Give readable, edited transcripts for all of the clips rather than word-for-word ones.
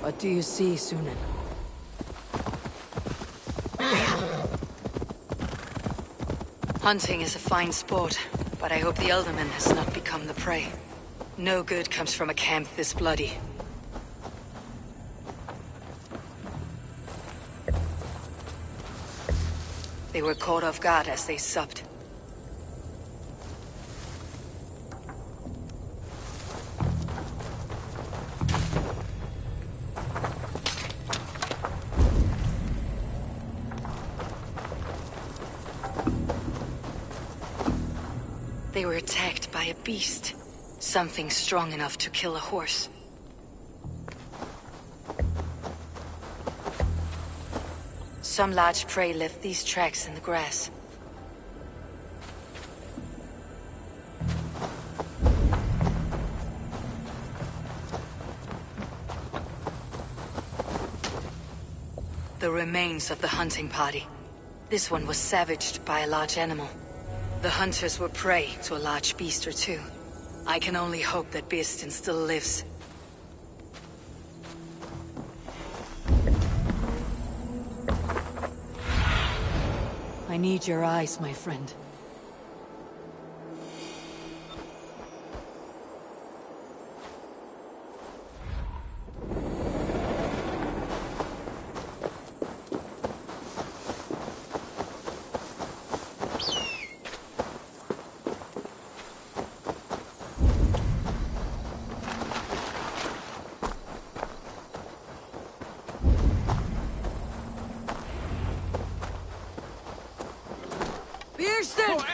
What do you see, Sunan? Hunting is a fine sport, but I hope the Elderman has not become the prey. No good comes from a camp this bloody. They were caught off guard as they supped. They were attacked by a beast. Something strong enough to kill a horse. Some large prey left these tracks in the grass. The remains of the hunting party. This one was savaged by a large animal. The hunters were prey to a large beast or two. I can only hope that Beastin still lives. I need your eyes, my friend.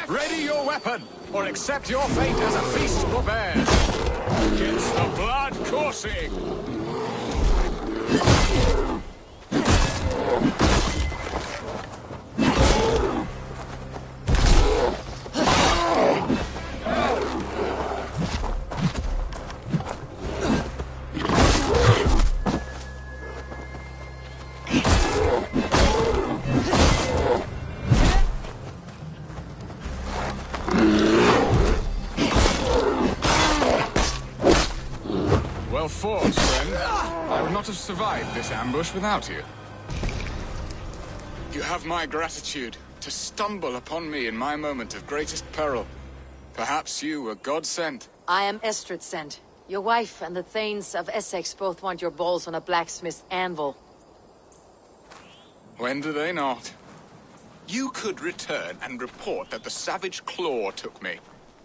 Ready your weapon, or accept your fate as a feast for bears. Gets the blood coursing. Well fought, friend. I would not have survived this ambush without you. You have my gratitude to stumble upon me in my moment of greatest peril. Perhaps you were God-sent. I am Estrid sent. Your wife and the Thanes of Essex both want your balls on a blacksmith's anvil. When do they not? You could return and report that the savage Claw took me.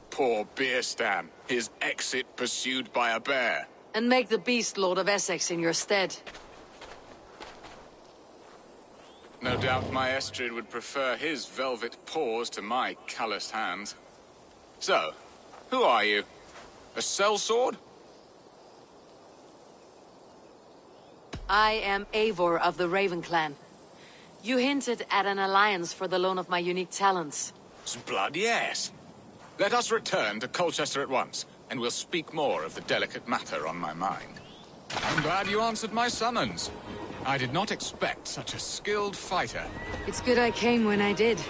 Poor Beerstan, his exit pursued by a bear. And make the beast Lord of Essex in your stead. No doubt my Estrid would prefer his velvet paws to my calloused hands. So, who are you? A sellsword? I am Eivor of the Raven Clan. You hinted at an alliance for the loan of my unique talents. Blood, yes. Let us return to Colchester at once, and we'll speak more of the delicate matter on my mind. I'm glad you answered my summons. I did not expect such a skilled fighter. It's good I came when I did.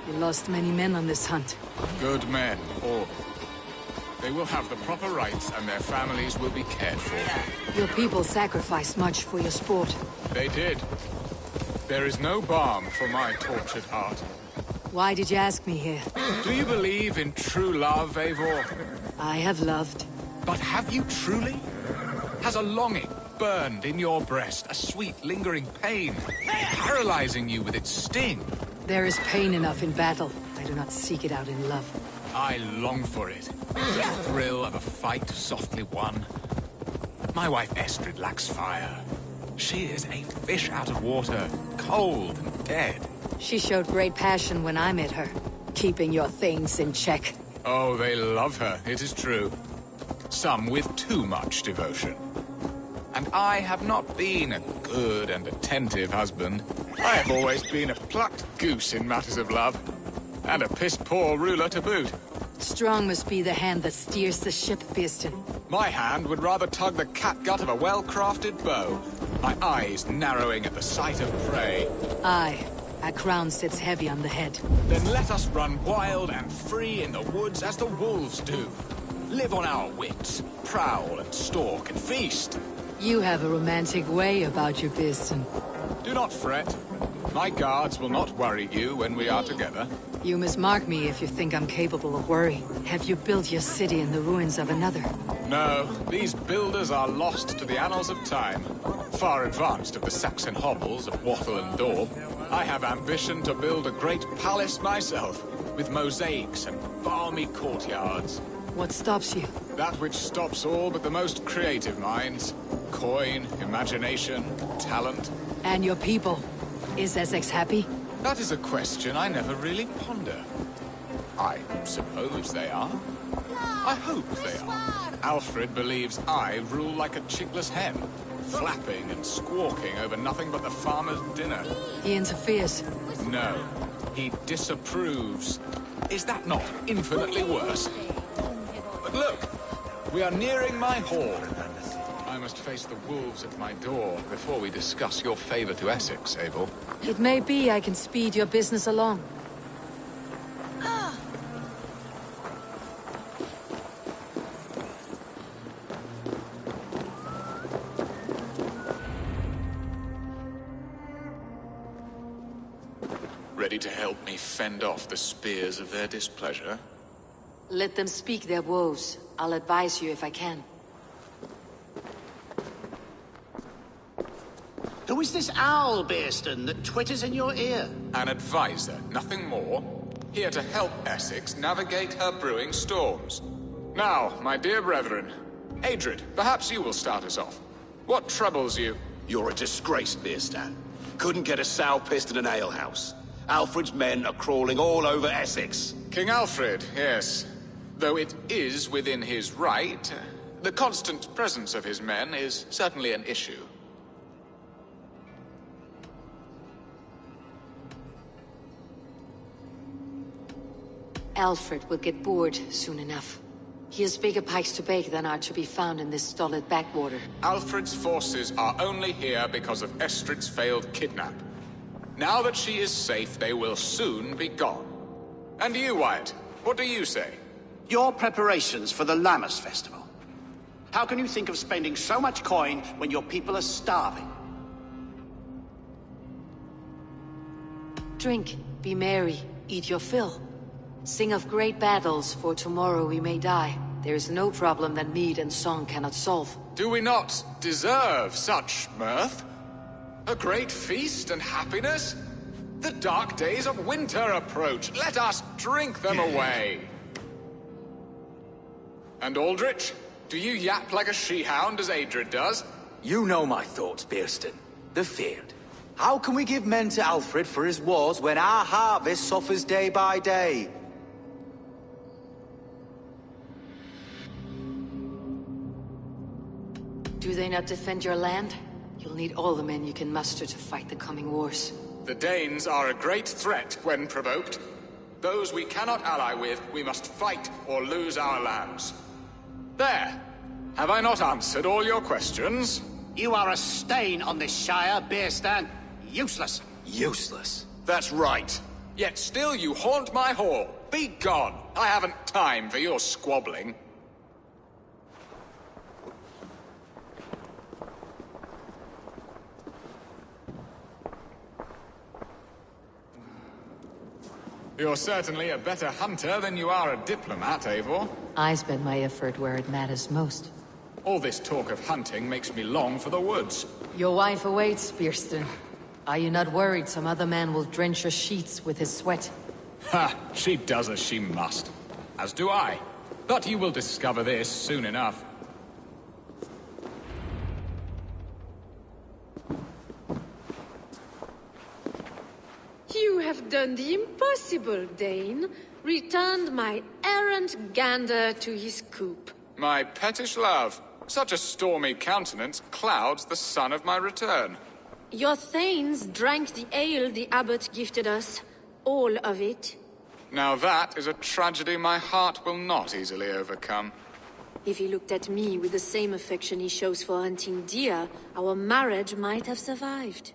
You lost many men on this hunt. Good men, all. They will have the proper rights, and their families will be cared for. Your people sacrificed much for your sport. They did. There is no balm for my tortured heart. Why did you ask me here? Do you believe in true love, Eivor? I have loved. But have you truly? Has a longing burned in your breast, a sweet, lingering pain, paralyzing you with its sting? There is pain enough in battle. I I do not seek it out in love. I long for it. The thrill of a fight softly won. My wife Estrid lacks fire. She is a fish out of water, cold and dead. She showed great passion when I met her, keeping your things in check. Oh, they love her, it is true. Some with too much devotion. And I have not been a good and attentive husband. I have always been a plucked goose in matters of love. And a piss-poor ruler to boot. Strong must be the hand that steers the ship, Beeston. My hand would rather tug the catgut of a well-crafted bow. My eyes narrowing at the sight of prey. Aye, a crown sits heavy on the head. Then let us run wild and free in the woods as the wolves do. Live on our wits, prowl and stalk and feast. You have a romantic way about you, Beeston. Do not fret. My guards will not worry you when we are together. You must mark me if you think I'm capable of worry. Have you built your city in the ruins of another? No, these builders are lost to the annals of time. Far advanced of the Saxon hovels of Wattle and Daub. I have ambition to build a great palace myself, with mosaics and balmy courtyards. What stops you? That which stops all but the most creative minds. Coin, imagination, talent. And your people? Is Essex happy? That is a question I never really ponder. I suppose they are. I hope they are. Alfred believes I rule like a chickless hen, flapping and squawking over nothing but the farmer's dinner. He interferes. No, he disapproves. Is that not infinitely worse? But look, we are nearing my hall. I must face the wolves at my door before we discuss your favor to Essex, Abel. It may be I can speed your business along. Ready to help me fend off the spears of their displeasure? Let them speak their woes. I'll advise you if I can. Who is this owl, Beeston, that twitters in your ear? An advisor, nothing more. Here to help Essex navigate her brewing storms. Now, my dear brethren, Adrid, perhaps you will start us off. What troubles you? You're a disgrace, Beerstan. Couldn't get a sow pissed in an alehouse. Alfred's men are crawling all over Essex. King Alfred, yes. Though it is within his right, the constant presence of his men is certainly an issue. Alfred will get bored soon enough. He has bigger pikes to bake than are to be found in this stolid backwater. Alfred's forces are only here because of Estrid's failed kidnap. Now that she is safe, they will soon be gone. And you, Wyatt, what do you say? Your preparations for the Lammas festival. How can you think of spending so much coin when your people are starving? Drink, be merry, eat your fill. Sing of great battles, for tomorrow we may die. There is no problem that mead and song cannot solve. Do we not deserve such mirth? A great feast and happiness? The dark days of winter approach. Let us drink them away. And Aldrich, do you yap like a she-hound as Adrid does? You know my thoughts, Beerston. The feared. How can we give men to Alfred for his wars when our harvest suffers day by day? Do they not defend your land? You'll need all the men you can muster to fight the coming wars. The Danes are a great threat when provoked. Those we cannot ally with, we must fight or lose our lands. There! Have I not answered all your questions? You are a stain on this Shire, Beerstan. Useless. Useless. That's right. Yet still you haunt my hall. Be gone! I haven't time for your squabbling. You're certainly a better hunter than you are a diplomat, Eivor. I spend my effort where it matters most. All this talk of hunting makes me long for the woods. Your wife awaits, Beerston. Are you not worried some other man will drench your sheets with his sweat? Ha! She does as she must. As do I. But you will discover this soon enough. You have done the impossible, Dane. Returned my errant gander to his coop. My pettish love. Such a stormy countenance clouds the sun of my return. Your thanes drank the ale the abbot gifted us. All of it. Now that is a tragedy my heart will not easily overcome. If he looked at me with the same affection he shows for hunting deer, our marriage might have survived.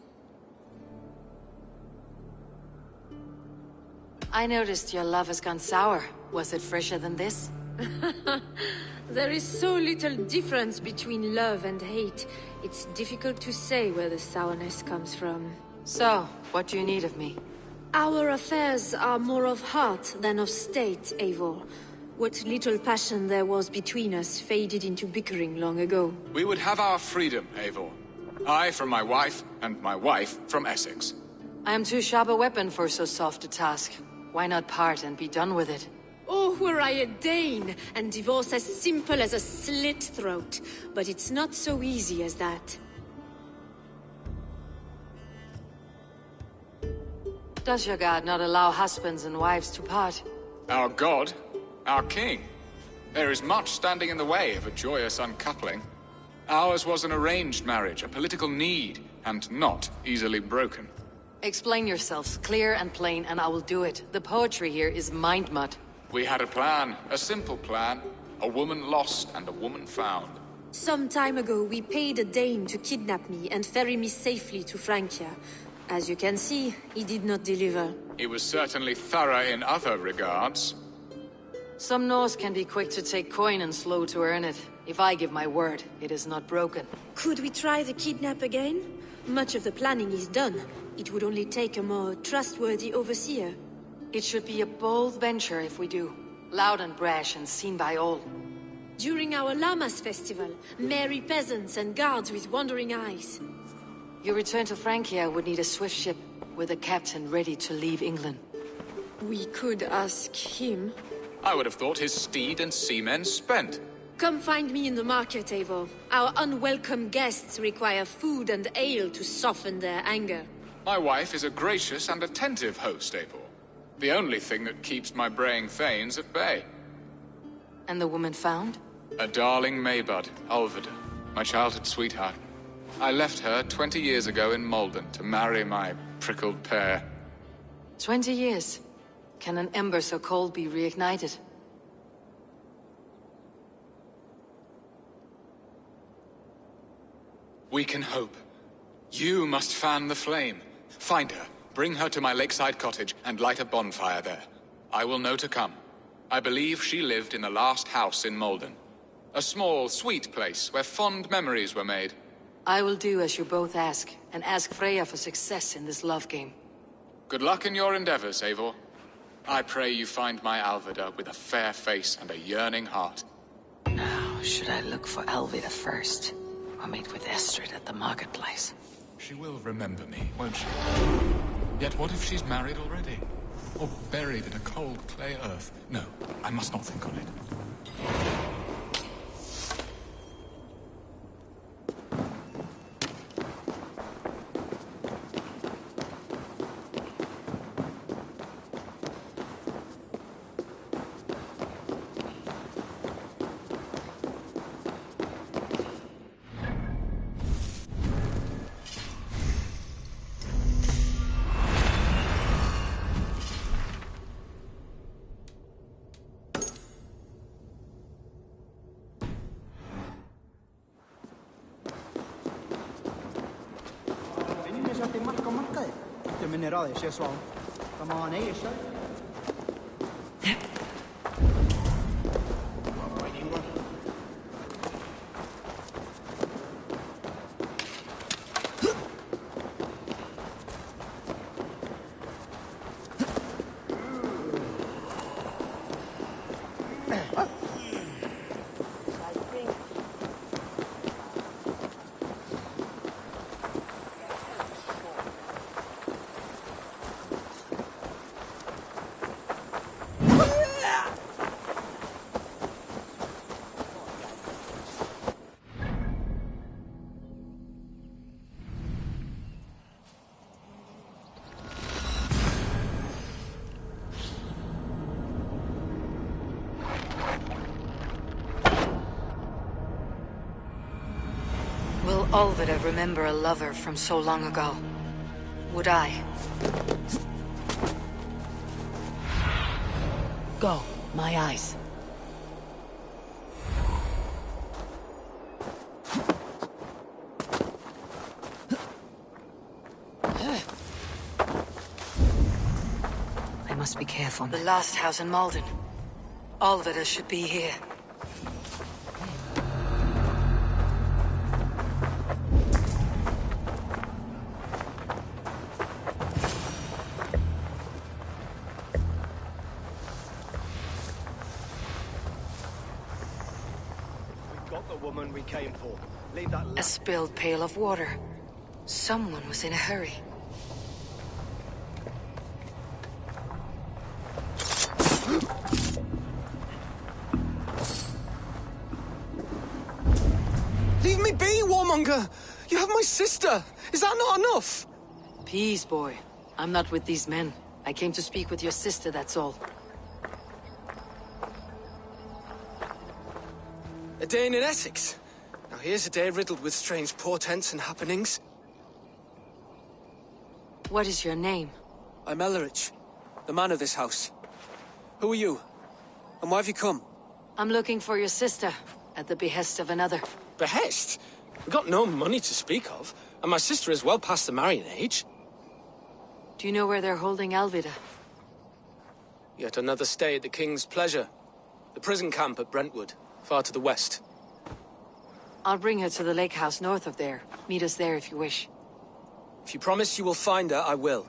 I noticed your love has gone sour. Was it fresher than this? There is so little difference between love and hate. It's difficult to say where the sourness comes from. So, what do you need of me? Our affairs are more of heart than of state, Eivor. What little passion there was between us faded into bickering long ago. We would have our freedom, Eivor. I from my wife, and my wife from Essex. I am too sharp a weapon for so soft a task. Why not part and be done with it? Oh, were I a Dane, and divorce as simple as a slit throat. But it's not so easy as that. Does your god not allow husbands and wives to part? Our god? Our king? There is much standing in the way of a joyous uncoupling. Ours was an arranged marriage, a political need, and not easily broken. Explain yourselves clear and plain, and I will do it. The poetry here is mind mud. We had a plan, a simple plan. A woman lost and a woman found. Some time ago, we paid a Dane to kidnap me and ferry me safely to Francia. As you can see, he did not deliver. He was certainly thorough in other regards. Some Norse can be quick to take coin and slow to earn it. If I give my word, it is not broken. Could we try the kidnap again? Much of the planning is done. It would only take a more trustworthy overseer. It should be a bold venture if we do. Loud and brash and seen by all. During our Llamas festival, merry peasants and guards with wandering eyes. Your return to Francia would need a swift ship, with a captain ready to leave England. We could ask him. I would have thought his steed and seamen spent. Come find me in the market, Eivor. Our unwelcome guests require food and ale to soften their anger. My wife is a gracious and attentive host, Eivor. The only thing that keeps my braying thanes at bay. And the woman found? A darling Maybud, Ulvida, my childhood sweetheart. I left her 20 years ago in Malden to marry my prickled pear. 20 years. Can an ember so cold be reignited? We can hope. You must fan the flame. Find her, bring her to my lakeside cottage, and light a bonfire there. I will know to come. I believe she lived in the last house in Malden. A small, sweet place where fond memories were made. I will do as you both ask, and ask Freya for success in this love game. Good luck in your endeavors, Eivor. I pray you find my Alvida with a fair face and a yearning heart. Now, should I look for Alvida first? Or meet with Estrid at the marketplace? She will remember me, won't she? Yet what if she's married already? Or buried in a cold clay earth? No, I must not think on it. راضي شو اسوام كمان اي شيء Will Olvida remember a lover from so long ago? Would I? Go, my eyes. I must be careful. The last house in Malden. Olvida should be here. We came for. Leave that. A spilled pail of water. Someone was in a hurry. Leave me be, warmonger! You have my sister! Is that not enough? Peace, boy. I'm not with these men. I came to speak with your sister, that's all. A day in Essex. Now here's a day riddled with strange portents and happenings. What is your name? I'm Ellerich, the man of this house. Who are you? And why have you come? I'm looking for your sister, at the behest of another. Behest? We've got no money to speak of, and my sister is well past the marrying age. Do you know where they're holding Alvida? Yet another stay at the King's pleasure. The prison camp at Brentwood, far to the west. I'll bring her to the lake house north of there. Meet us there if you wish. If you promise you will find her, I will.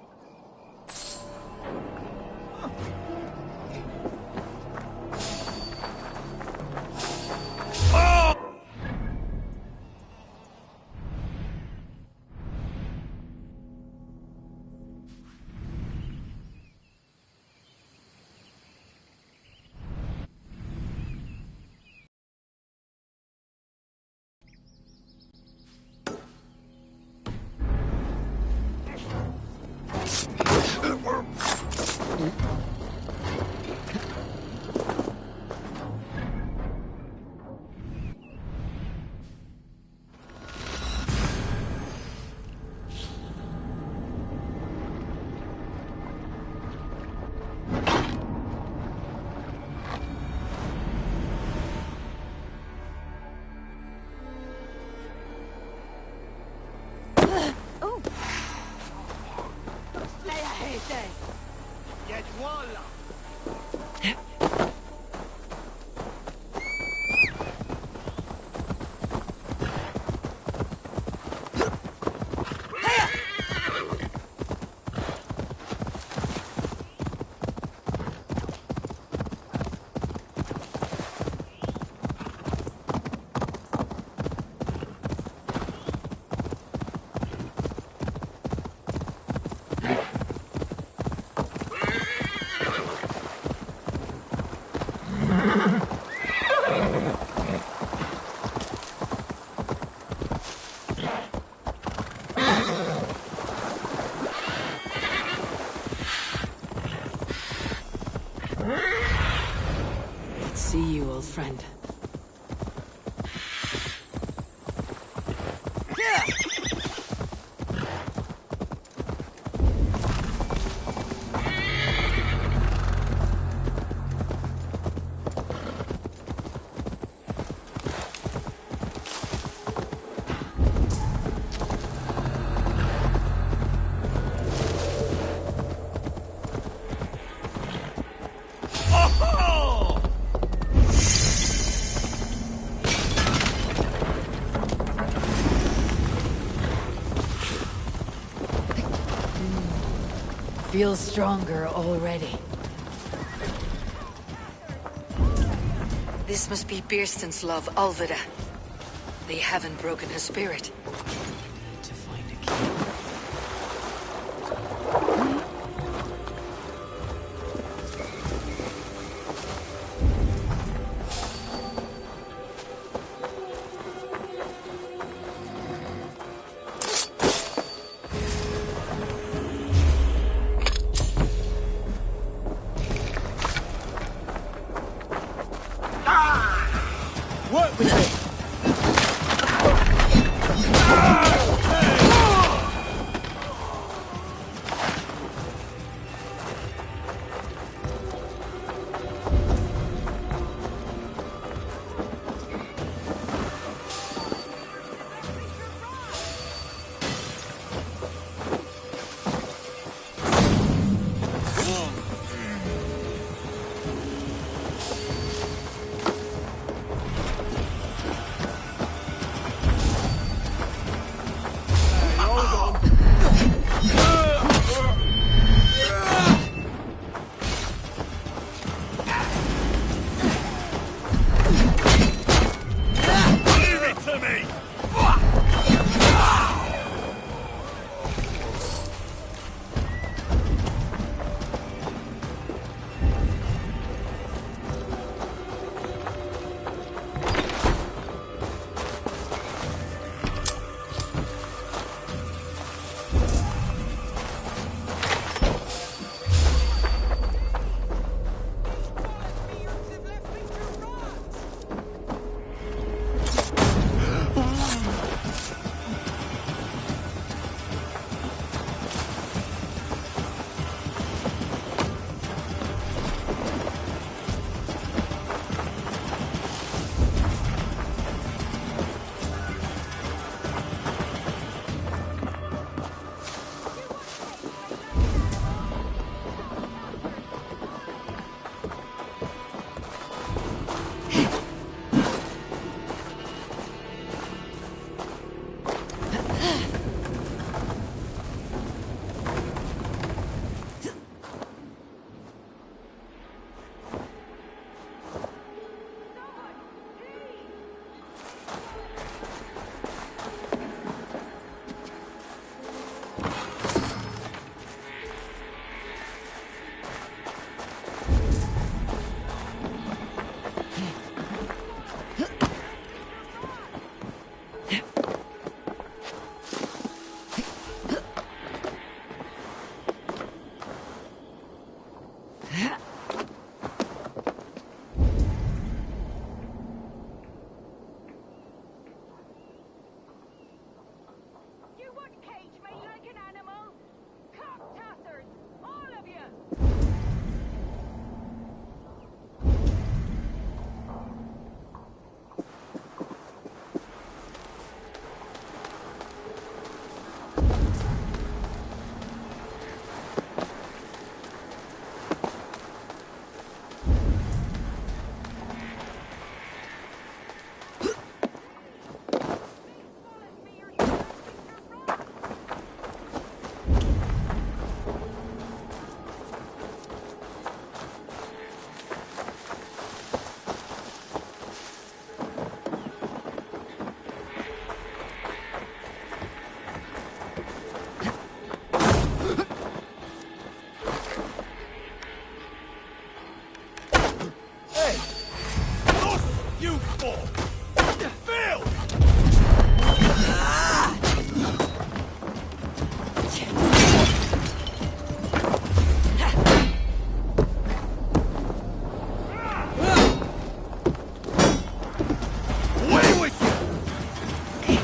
See you, old friend. Feel stronger already. This must be Beerston's love, Alvida. They haven't broken her spirit. To find a key. Work with it! You fool! Phil! Away with you!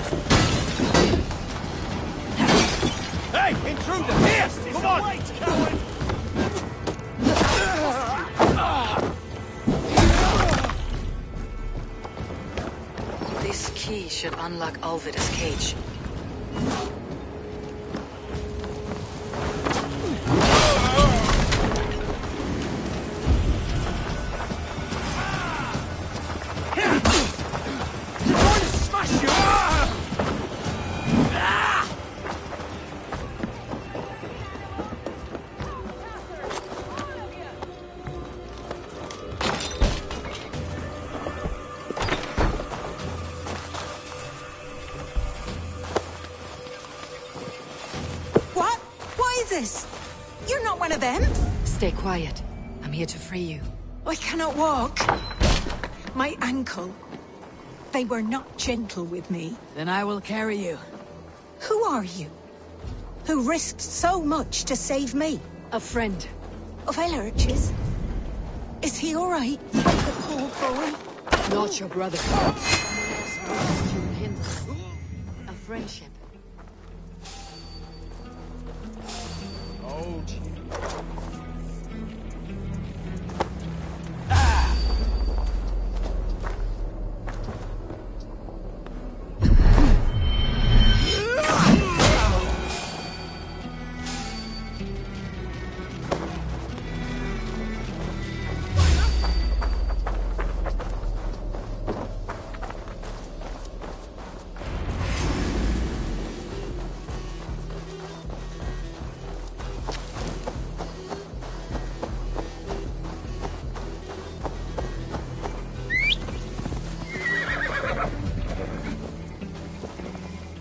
Hey, intruder! Here! Come on! Coward! This key should unlock Alvida's cage. You're not one of them? Stay quiet. I'm here to free you. I cannot walk. My ankle. They were not gentle with me. Then I will carry you. Who are you? Who risked so much to save me? A friend. Of Ellerch's? Is he all right? The poor boy? Not your brother. Someone else who lost you hints. A friendship. Oh, gee.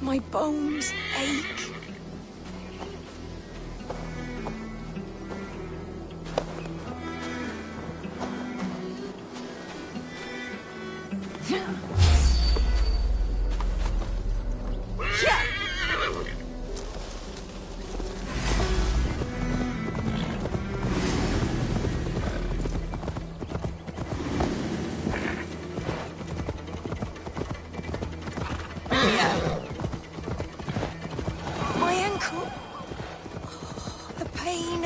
My bones ache. My ankle. Oh, the pain.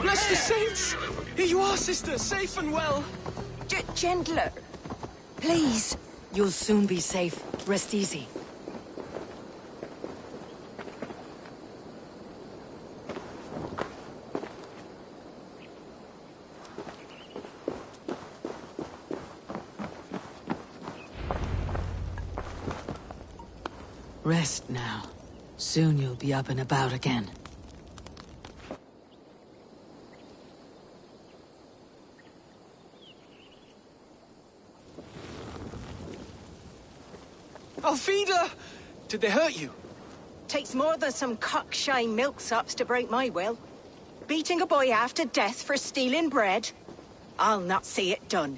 Bless the saints! Here you are, sister, safe and well. Gentler. Please. You'll soon be safe. Rest easy. Rest now. Soon you'll be up and about again. Alfida! Did they hurt you? Takes more than some cockshy milksops to break my will. Beating a boy half to death for stealing bread? I'll not see it done.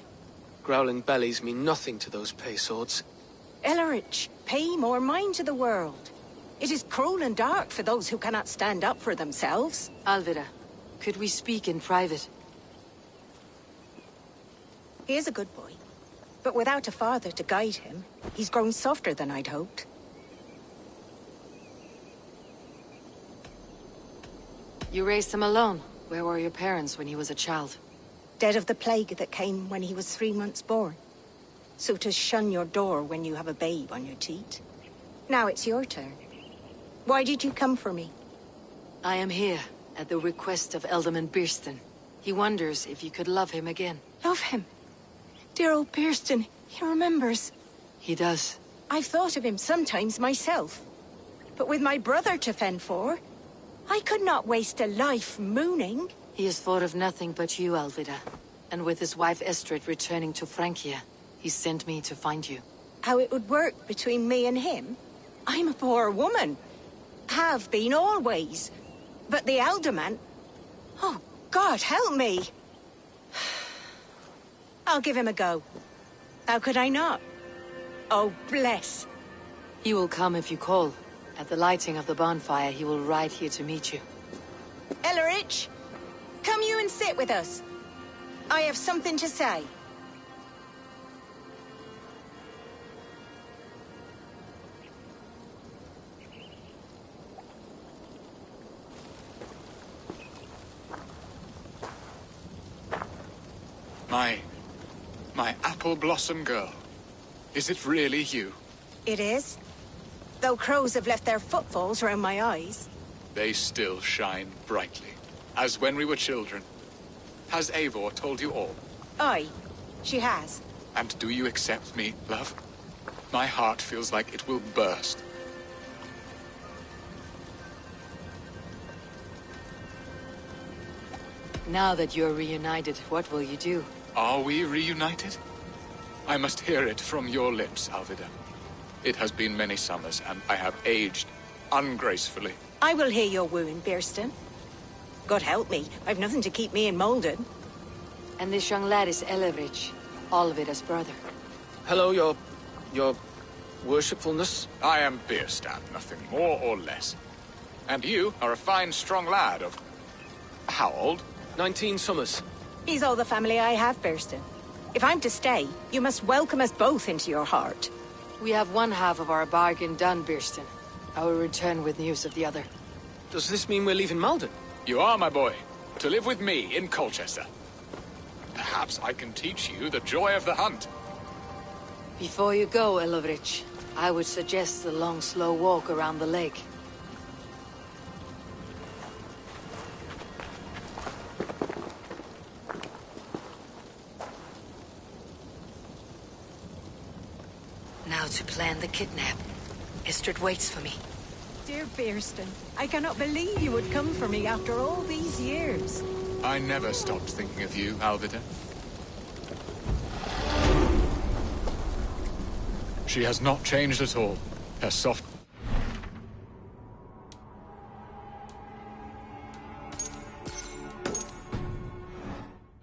Growling bellies mean nothing to those pay swords. Ellerich, pay more mind to the world. It is cruel and dark for those who cannot stand up for themselves. Alvida, could we speak in private? He is a good boy, but without a father to guide him, he's grown softer than I'd hoped. You raised him alone. Where were your parents when he was a child? Dead of the plague that came when he was 3 months born. So to shun your door when you have a babe on your teat. Now it's your turn. Why did you come for me? I am here, at the request of Alderman Birston. He wonders if you could love him again. Love him? Dear old Birston, he remembers. He does. I've thought of him sometimes myself. But with my brother to fend for, I could not waste a life mooning. He has thought of nothing but you, Alvida. And with his wife Estrid returning to Francia, he sent me to find you. How it would work between me and him? I'm a poor woman. have been, always. But the alderman... Oh, God, help me! I'll give him a go. How could I not? Oh, bless. He will come if you call. At the lighting of the bonfire, he will ride here to meet you. Ellerich, come you and sit with us. I have something to say. My apple blossom girl. Is it really you? It is. Though crows have left their footfalls around my eyes. They still shine brightly, as when we were children. Has Eivor told you all? Aye, she has. And do you accept me, love? My heart feels like it will burst. Now that you're reunited, what will you do? Are we reunited? I must hear it from your lips, Alvida. It has been many summers, and I have aged ungracefully. I will heal your wound, Birston. God help me, I've nothing to keep me in Malden. And this young lad is Ellerich, Alvida's brother. Hello, your worshipfulness. I am Birstan, nothing more or less. And you are a fine, strong lad of... how old? 19 summers. He's all the family I have, Birston. If I'm to stay, you must welcome us both into your heart. We have one half of our bargain done, Birston. I will return with news of the other. Does this mean we're leaving Malden? You are, my boy, to live with me in Colchester. Perhaps I can teach you the joy of the hunt. Before you go, Ellerich, I would suggest a long, slow walk around the lake. Now to plan the kidnap. Istrid waits for me. Dear Birston, I cannot believe you would come for me after all these years. I never stopped thinking of you, Alvida. She has not changed at all. Her soft...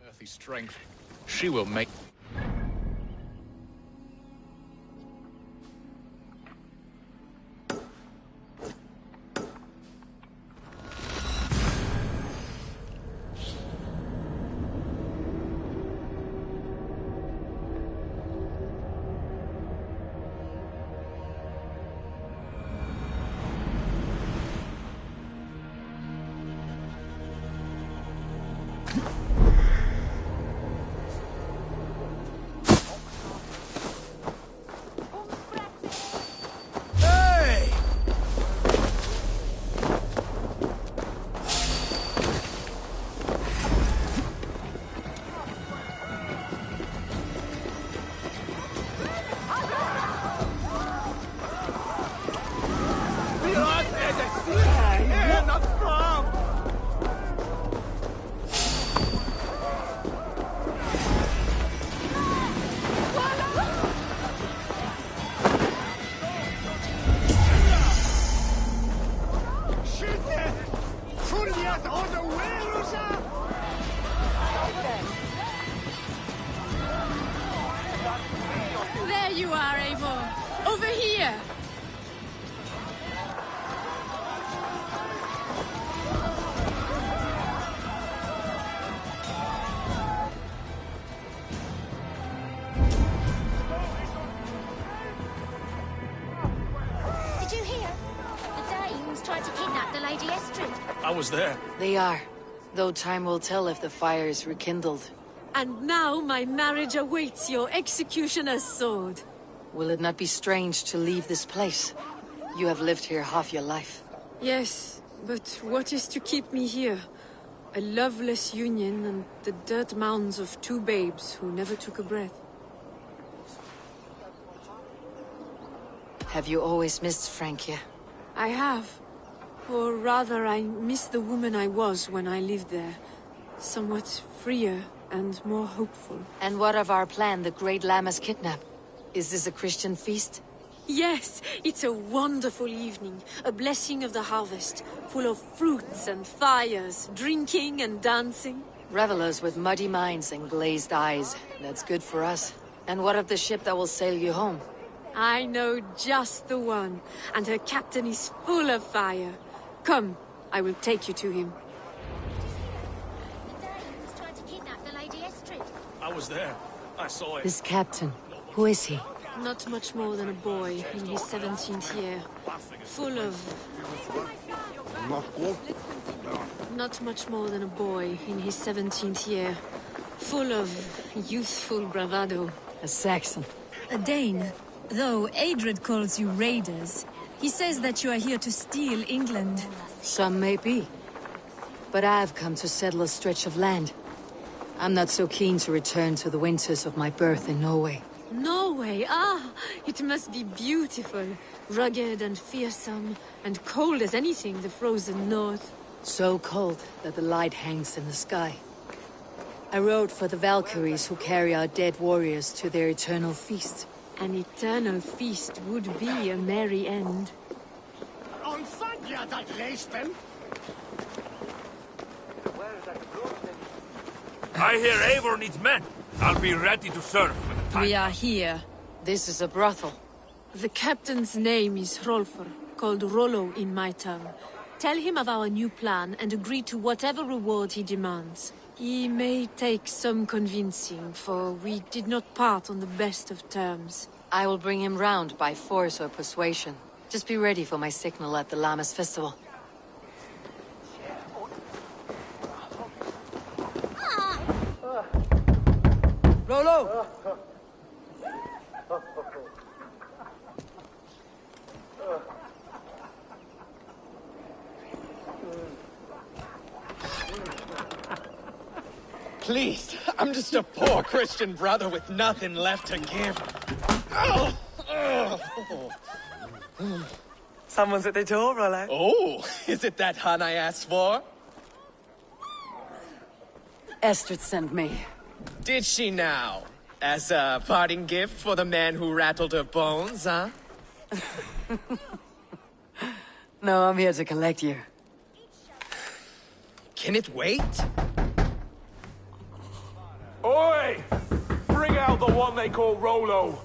earthy strength. She will make... There you are, Eivor. Over here. Did you hear? The Danes tried to kidnap the Lady Estrid. I was there. They are. Though time will tell if the fire is rekindled. And now my marriage awaits your executioner's sword. Will it not be strange to leave this place? You have lived here half your life. Yes, but what is to keep me here? A loveless union and the dirt mounds of two babes who never took a breath. Have you always missed Francia? I have. Or rather, I miss the woman I was when I lived there. Somewhat freer and more hopeful. And what of our plan, the Great Lammas kidnap? Is this a Christian feast? Yes, it's a wonderful evening. A blessing of the harvest, full of fruits and fires, drinking and dancing. Revelers with muddy minds and glazed eyes. That's good for us. And what of the ship that will sail you home? I know just the one, and her captain is full of fire. Come, I will take you to him. The Danes tried to kidnap the Lady Estrid. I was there. I saw it. This captain, who is he? Not much more than a boy in his 17th year. Full of... Not much more than a boy in his 17th year. Full of youthful bravado. A Saxon. A Dane. Though Adred calls you raiders, he says that you are here to steal England. Some may be. But I've come to settle a stretch of land. I'm not so keen to return to the winters of my birth in Norway. Norway, ah! It must be beautiful. Rugged and fearsome, and cold as anything, the frozen north. So cold that the light hangs in the sky. I rode for the Valkyries who carry our dead warriors to their eternal feast. An eternal feast would be a merry end. I hear Eivor needs men. I'll be ready to serve when the time We are here. This is a brothel. The captain's name is Hrolfr, called Rollo in my tongue. Tell him of our new plan and agree to whatever reward he demands. He may take some convincing, for we did not part on the best of terms. I will bring him round by force or persuasion. Just be ready for my signal at the Lammas festival. Rollo! Please, I'm just a poor Christian brother with nothing left to give. Oh! Someone's at the door, Rollo. Oh, is it that hun I asked for? Estrid sent me. Did she now? As a parting gift for the man who rattled her bones, huh? No, I'm here to collect you. Can it wait? Oi! Bring out the one they call Rollo.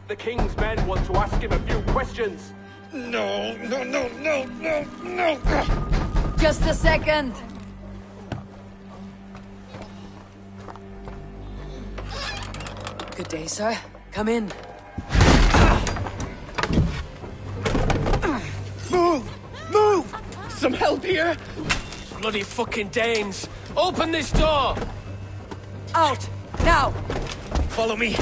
The king's men want to ask him a few questions. No. Just a second. Good day, sir. Come in. Move! Some help here? Bloody fucking Danes! Open this door! Out! Now! Follow me.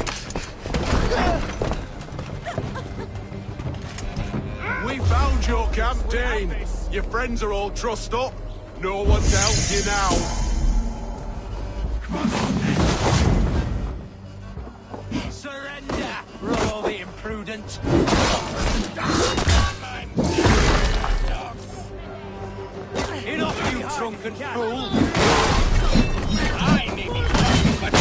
We found your camp, Dane. Your friends are all trussed up. No one to help you now. Surrender, Rollo the imprudent. Enough, you drunken fool! I may be wrong, but...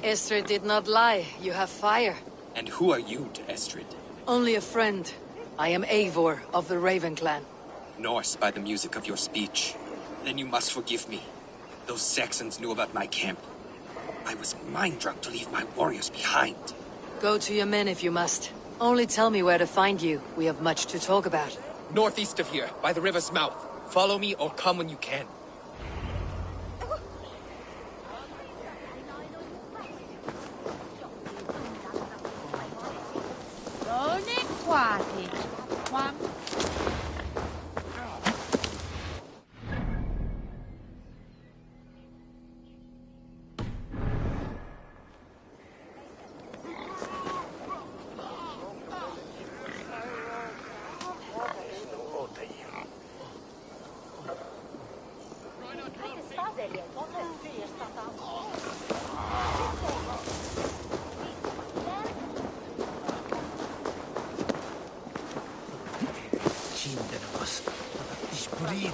Estrid did not lie. You have fire. And who are you to Estrid? Only a friend. I am Eivor of the Raven clan. Norse by the music of your speech. Then you must forgive me. Those Saxons knew about my camp. I was mind-drunk to leave my warriors behind. Go to your men if you must. Only tell me where to find you. We have much to talk about. Northeast of here, by the river's mouth. Follow me or come when you can. Breathe.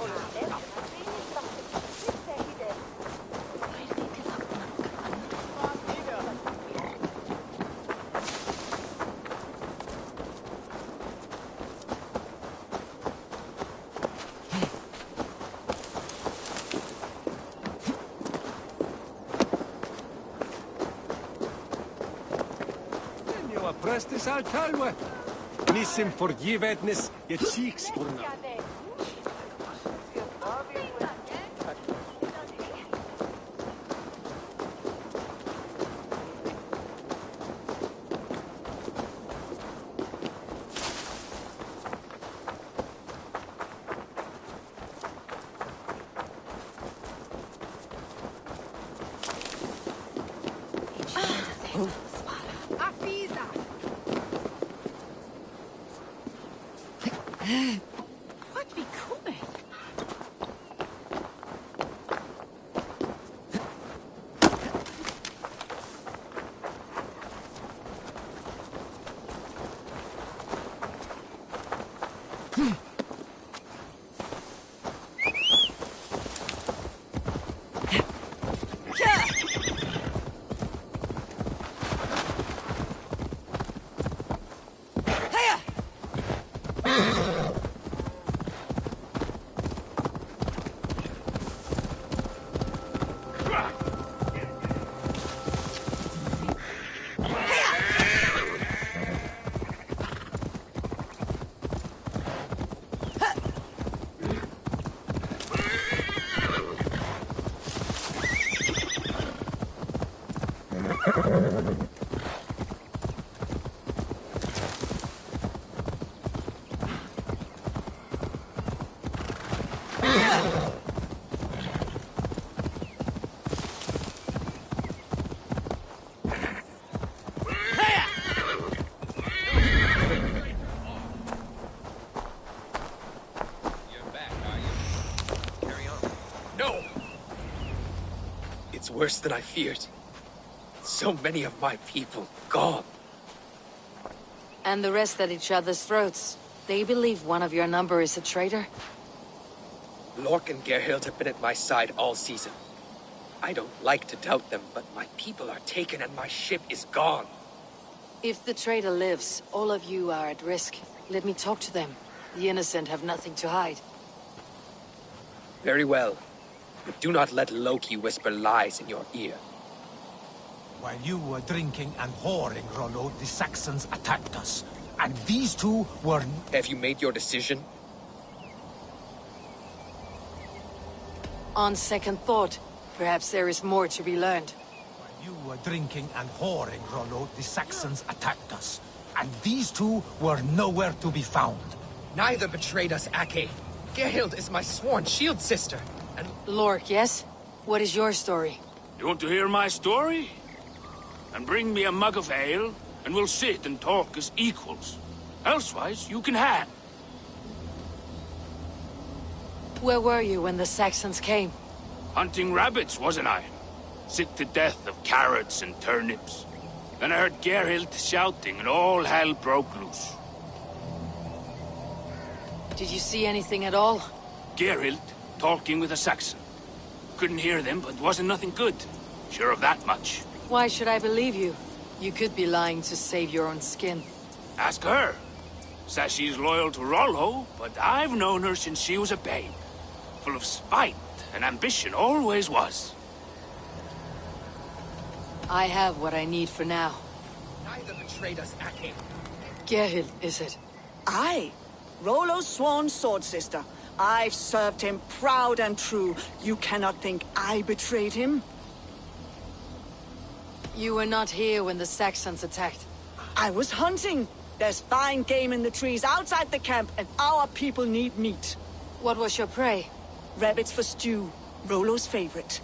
Prestis al talwe. Nissim forgivedness, je cheeks urna. What we cometh? It's worse than I feared. So many of my people gone. And the rest at each other's throats. They believe one of your number is a traitor? Lork and Gerhild have been at my side all season. I don't like to doubt them, but my people are taken and my ship is gone. If the traitor lives, all of you are at risk. Let me talk to them. The innocent have nothing to hide. Very well. But do not let Loki whisper lies in your ear. While you were drinking and whoring, Rollo, the Saxons attacked us. And these two were... Have you made your decision? On second thought, perhaps there is more to be learned. While you were drinking and whoring, Rollo, the Saxons attacked us. And these two were nowhere to be found. Neither betrayed us, Ake. Gerhild is my sworn shield sister. And Lork, yes? What is your story? You want to hear my story? And bring me a mug of ale, and we'll sit and talk as equals. Elsewise, you can have. Where were you when the Saxons came? Hunting rabbits, wasn't I? Sick to death of carrots and turnips. Then I heard Gerhild shouting, and all hell broke loose. Did you see anything at all? Gerhild talking with a Saxon. Couldn't hear them, but wasn't nothing good. Sure of that much. Why should I believe you? You could be lying to save your own skin. Ask her. Says she's loyal to Rollo, but I've known her since she was a babe. Full of spite and ambition, always was. I have what I need for now. Neither betrayed us, Ake. Gerhild, is it? Aye. Rollo's sworn sword sister. I've served him proud and true. You cannot think I betrayed him? You were not here when the Saxons attacked. I was hunting. There's fine game in the trees outside the camp, and our people need meat. What was your prey? Rabbits for stew. Rollo's favorite.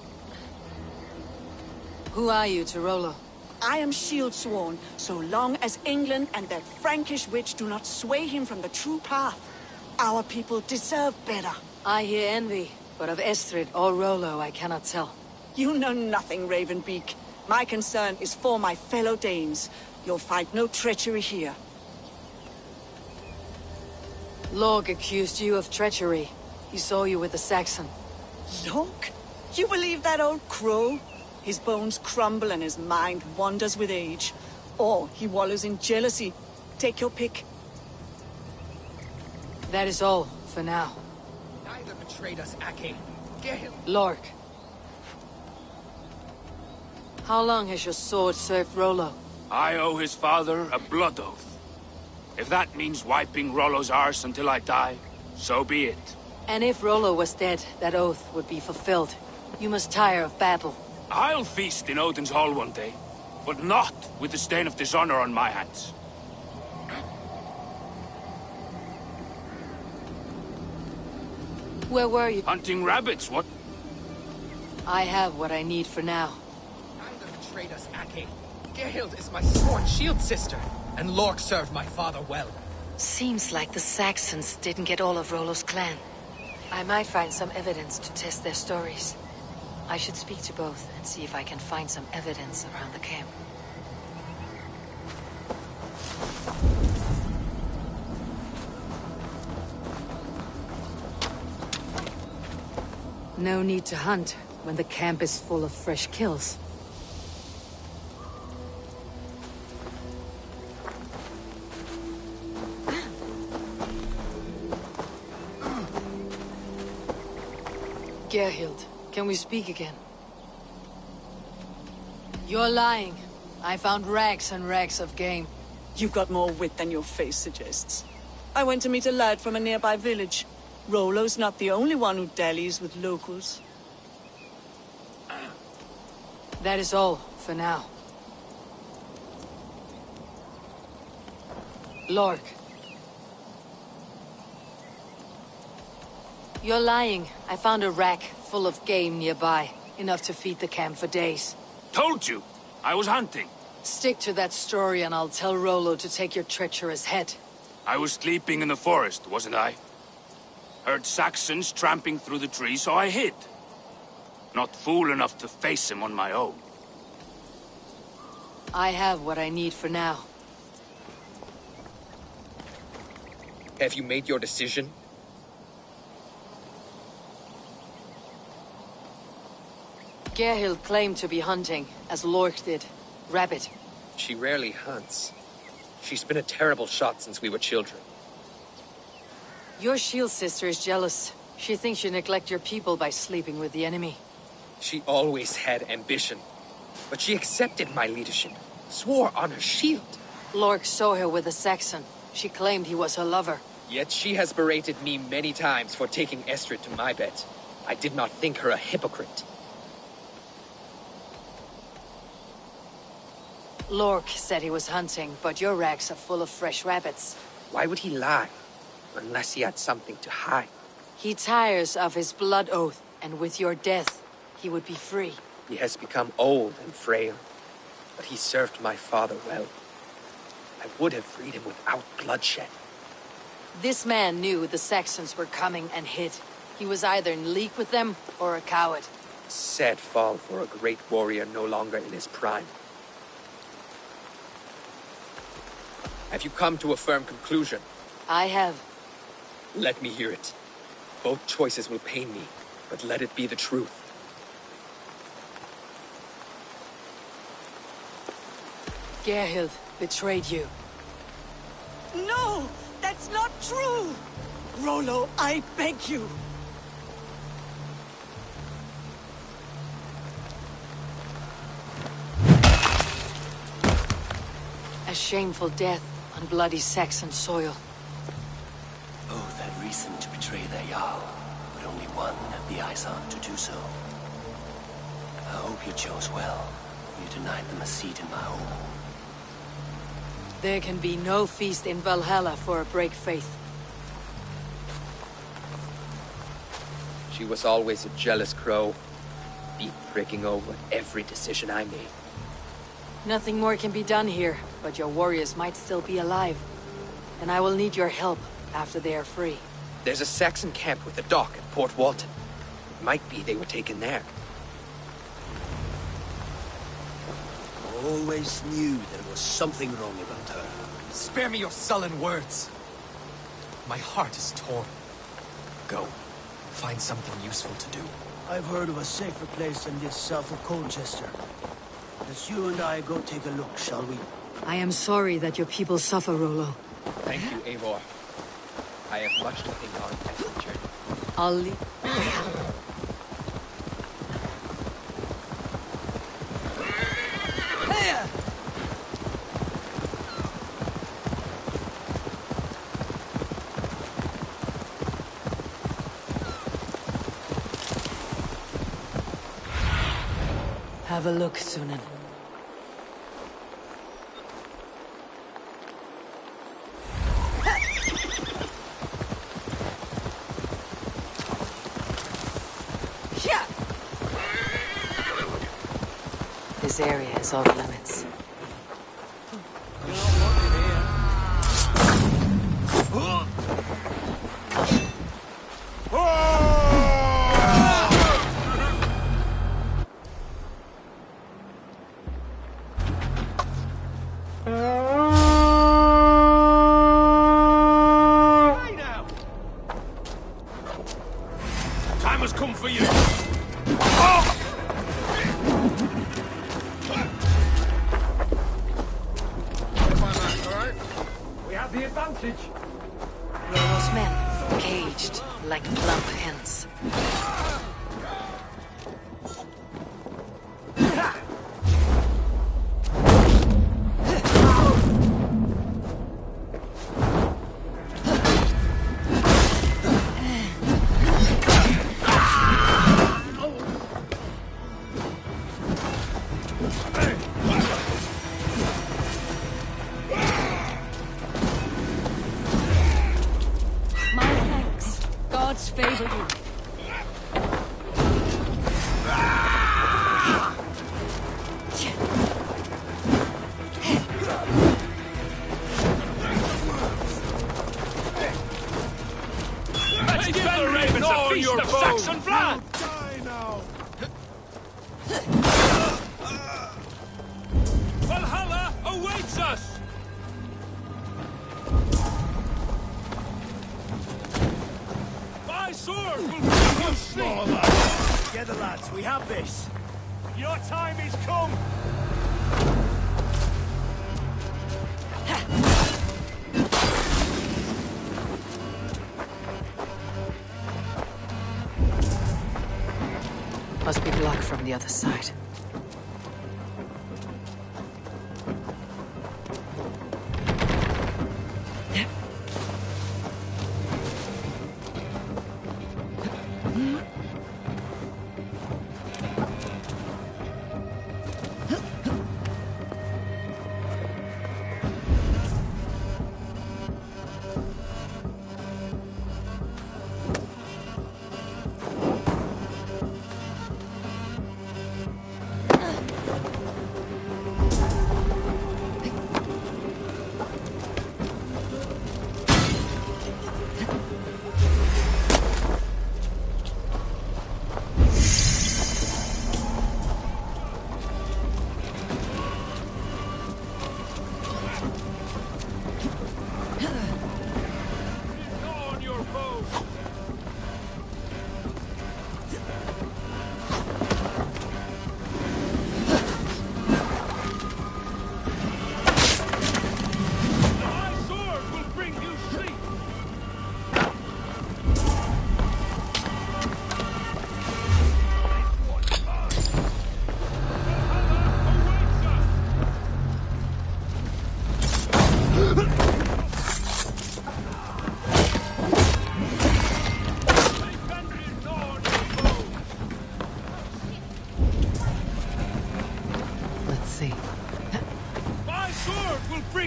Who are you to Rollo? I am shield sworn, so long as England and that Frankish witch do not sway him from the true path. Our people deserve better. I hear envy, but of Estrid or Rollo I cannot tell. You know nothing, Ravenbeak. My concern is for my fellow Danes. You'll find no treachery here. Lork accused you of treachery. He saw you with the Saxon. Look! You believe that old crow? His bones crumble and his mind wanders with age. Or he wallows in jealousy. Take your pick. That is all, for now. Neither betrayed us, Ake. Gerhild. Lork. How long has your sword served Rollo? I owe his father a blood oath. If that means wiping Rollo's arse until I die, so be it. And if Rollo was dead, that oath would be fulfilled. You must tire of battle. I'll feast in Odin's hall one day, but not with the stain of dishonor on my hands. Where were you? Hunting rabbits, what? I have what I need for now. Neither betrayed us, Ake. Gerhild is my sworn shield sister, and Lork served my father well. Seems like the Saxons didn't get all of Rollo's clan. I might find some evidence to test their stories. I should speak to both and see if I can find some evidence around the camp. No need to hunt when the camp is full of fresh kills. Gerhild, can we speak again? You're lying. I found rags and rags of game. You've got more wit than your face suggests. I went to meet a lad from a nearby village. Rollo's not the only one who dallies with locals. That is all, for now. Lork. You're lying. I found a rack full of game nearby. Enough to feed the camp for days. Told you! I was hunting. Stick to that story and I'll tell Rollo to take your treacherous head. I was sleeping in the forest, wasn't I? Heard Saxons tramping through the trees, so I hid. Not fool enough to face him on my own. I have what I need for now. Have you made your decision? Gerhild claimed to be hunting, as Lork did. Rabbit. She rarely hunts. She's been a terrible shot since we were children. Your shield sister is jealous. She thinks you neglect your people by sleeping with the enemy. She always had ambition. But she accepted my leadership. Swore on her shield. Lork saw her with a Saxon. She claimed he was her lover. Yet she has berated me many times for taking Estrid to my bed. I did not think her a hypocrite. Lork said he was hunting, but your racks are full of fresh rabbits. Why would he lie? Unless he had something to hide. He tires of his blood oath, and with your death, he would be free. He has become old and frail, but he served my father well. I would have freed him without bloodshed. This man knew the Saxons were coming and hid. He was either in league with them, or a coward. Sad fall for a great warrior no longer in his prime. Have you come to a firm conclusion? I have. Let me hear it. Both choices will pain me, but let it be the truth. Gerhild betrayed you. No! That's not true! Rollo, I beg you! A shameful death on bloody Saxon soil. Both had reason to betray their Jarl, but only one had the eyes on to do so. I hope you chose well, for you denied them a seat in my home. There can be no feast in Valhalla for a break faith. She was always a jealous crow, deep pricking over every decision I made. Nothing more can be done here, but your warriors might still be alive. And I will need your help after they are free. There's a Saxon camp with a dock at Port Walton. It might be they were taken there. Always knew there was something wrong about her. Spare me your sullen words. My heart is torn. Go. find something useful to do. I've heard of a safer place than this south of Colchester. Let's you and I go take a look, shall we? I am sorry that your people suffer, Rollo. Thank you, Eivor. I have much to think on as the journey. I'll leave. Have a look, Sunan. This area is off limits. Time has come for you. We have the advantage. Rollo's men, caged like plump hens. Gods favor you. Let's give the ravens a feast of Saxon blood! Valhalla awaits us! My sword will bring you sleep! Together, lads, we have this. Your time is come! Must be blocked from the other side.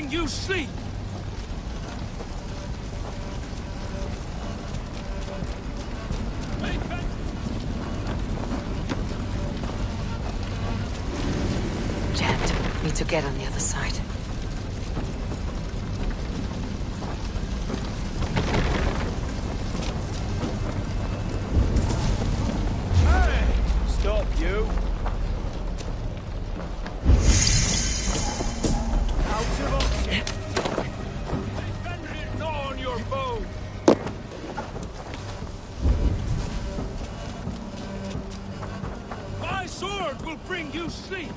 You sleep! Jammed. Need to get on the other side. Hey! Stop, you! sword will bring you sleep!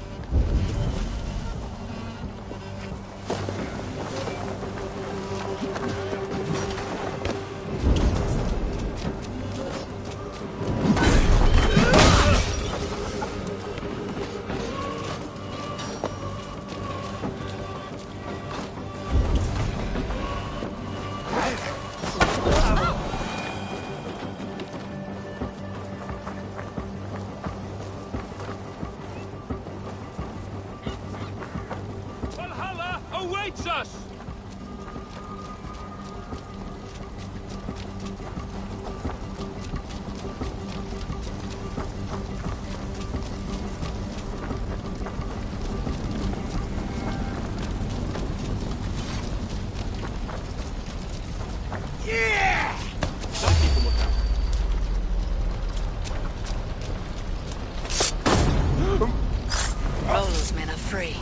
Valhalla awaits us! Yeah! Rollo's men are free.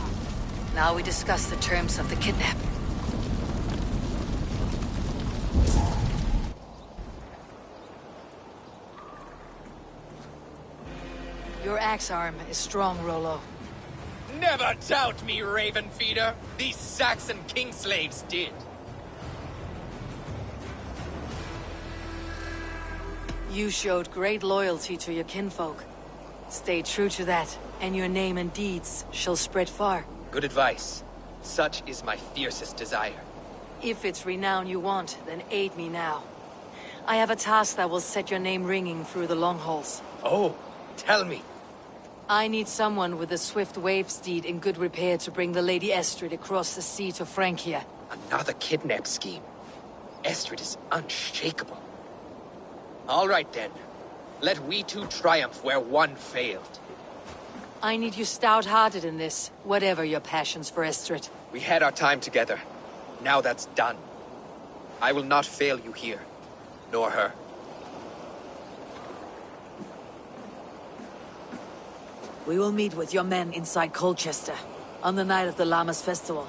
Now we discuss the terms of the kidnap. Your axe arm is strong, Rollo. Never doubt me, Raven Feeder. These Saxon king slaves did. You showed great loyalty to your kinfolk. Stay true to that, and your name and deeds shall spread far. Good advice. Such is my fiercest desire. If it's renown you want, then aid me now. I have a task that will set your name ringing through the long halls. Oh, tell me. I need someone with a swift wave steed in good repair to bring the Lady Estrid across the sea to Francia. Another kidnap scheme. Estrid is unshakable. All right then. Let we two triumph where one failed. I need you stout-hearted in this, whatever your passions for Estrid. We had our time together. Now that's done. I will not fail you here, nor her. We will meet with your men inside Colchester, on the night of the Lammas festival.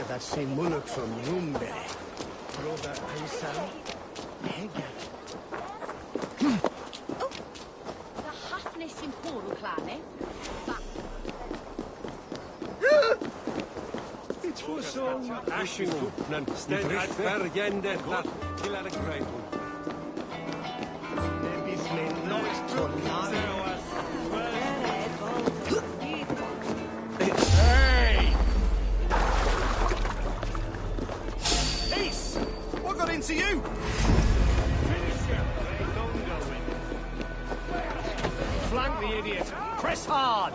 That same mullock from Rumbe. Brother Aisa. The Hafnis in Poroclane. It was so Ashington, Stenat Vergende, that Killer Great. Hey! Peace! What got into you? Flank the idiot. Press hard.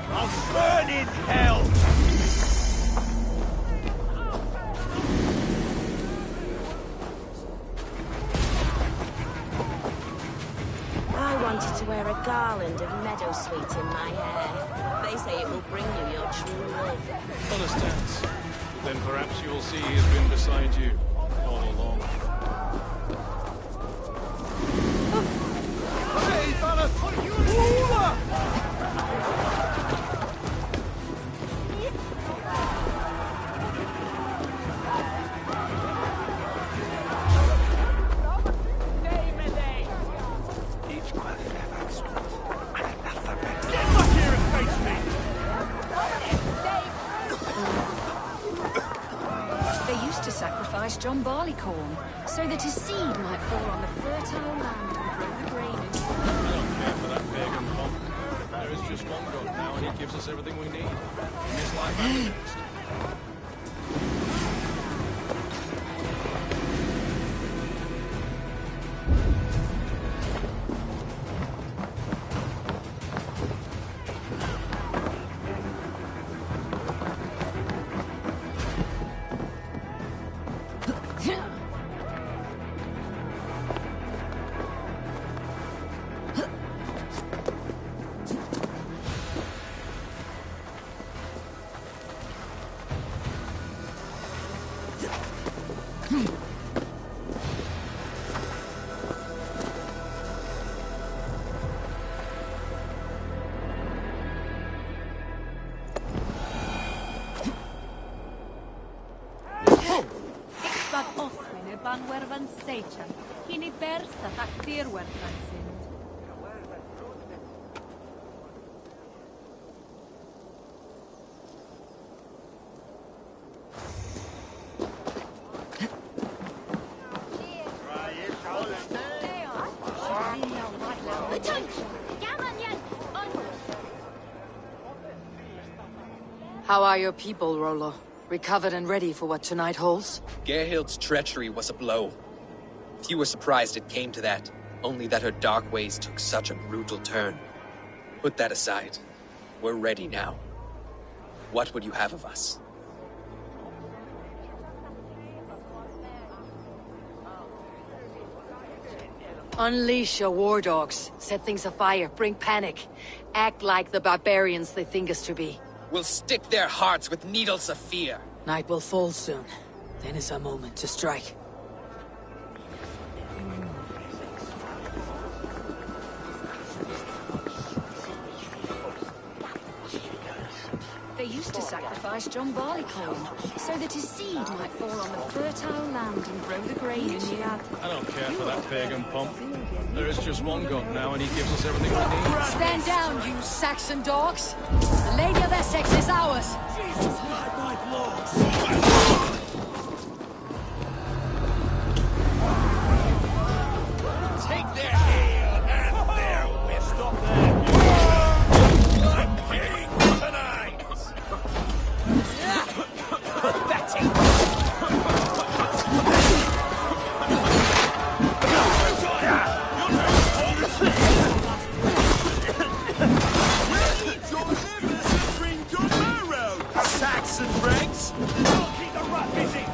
I'll burn in hell! I wanted to wear a garter. garland of meadowsweet in my hair. They say it will bring you your true love. Understands. Then perhaps you will see he has been beside you all along. Hey, fellas! Sacrifice John Barleycorn, so that his seed might fall on the fertile land and grow the grain. I don't care for that pagan pomp. There is just one God now, and he gives us everything we need. In this life and the next. How are your people, Rollo? Recovered and ready for what tonight holds? Gerhild's treachery was a blow. Few were surprised it came to that, only that her dark ways took such a brutal turn. Put that aside. We're ready now. What would you have of us? Unleash your war dogs. Set things afire. Bring panic. Act like the barbarians they think us to be. We'll stick their hearts with needles of fear. Night will fall soon. Then is our moment to strike. They used to sacrifice John Barleycorn, so that his seed might fall on the fertile land and grow the grain in the earth. I don't care for that pagan pomp. There is just one God now, and he gives us everything we need. Stand down, you Saxon dogs! The Lady of Essex is ours! Jesus, my lords! Take their hail and their whip. Stop there. The king tonight. Pathetic. Saxon ranks. I'll keep the rat busy.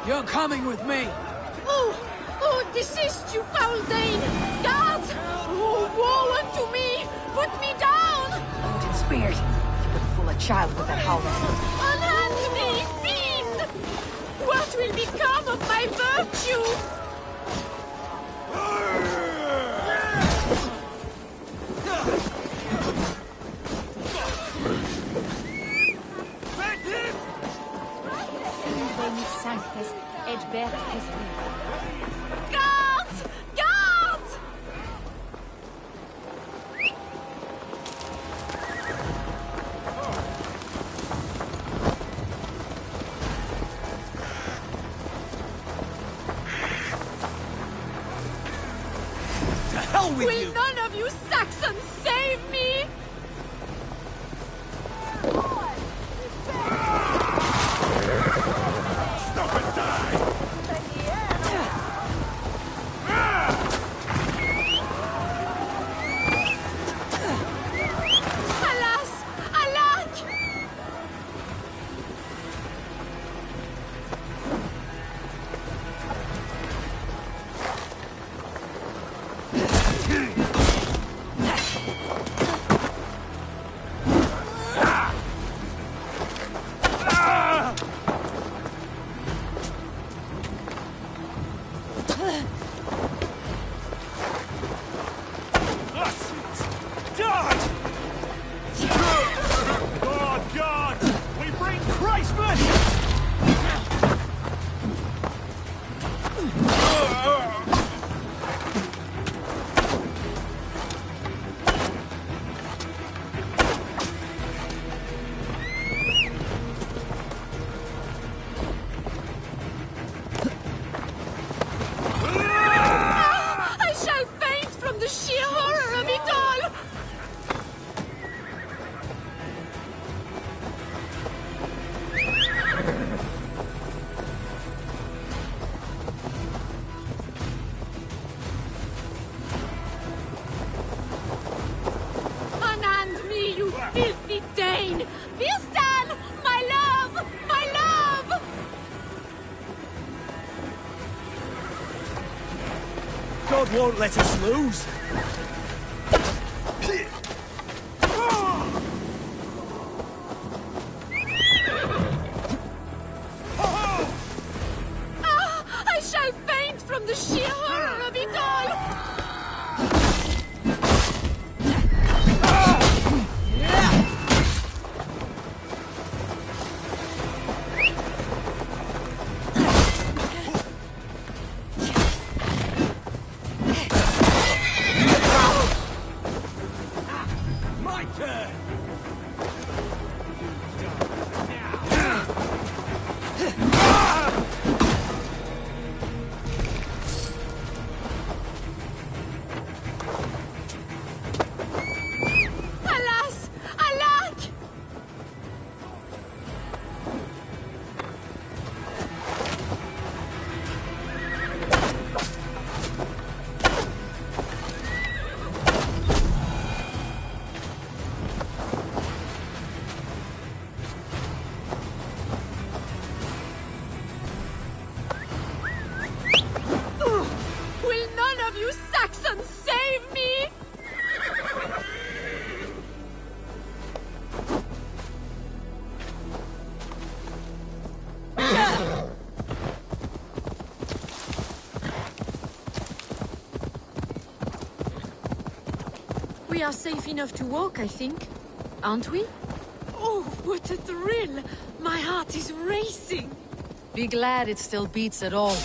You're coming with me! Oh, desist, you foul Dane! Guards! Oh, woe unto me! Put me down! Odin's speared. You would fool a child with that howl. Unhand me, fiend! What will become of my virtue? Guards! Guards! To hell with Will you! none of you Saxons save me? Stop and die! Alas! Alack! God, God! We bring Christmas! I shall faint from the sheer horror of it all! Unhand me, you filthy Dane! Vistan! My love! My love! God won't let us lose. I shall faint from the sheer horror of it all! My turn! Alas! Alack! Will none of you Saxons save me? We are safe enough to walk, I think. Aren't we? Oh, what a thrill! My heart is racing. Be glad it still beats at all.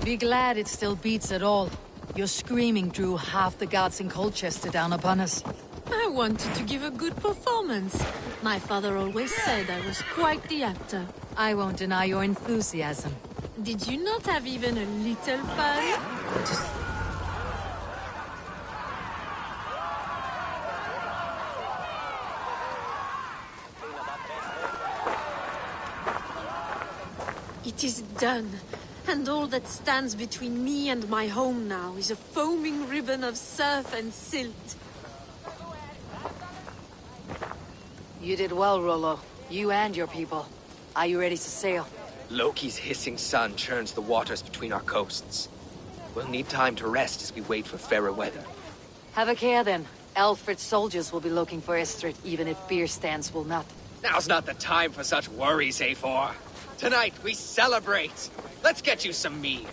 Be glad it still beats at all. Your screaming drew half the guards in Colchester down upon us. I wanted to give a good performance. My father always said I was quite the actor. I won't deny your enthusiasm. Did you not have even a little fun? It is done. And all that stands between me and my home now is a foaming ribbon of surf and silt. You did well, Rollo. You and your people. Are you ready to sail? Loki's hissing sun churns the waters between our coasts. We'll need time to rest as we wait for fairer weather. Have a care then. Alfred's soldiers will be looking for Estrid, even if beer stands will not. Now's not the time for such worries, A4. Tonight we celebrate. Let's get you some mead.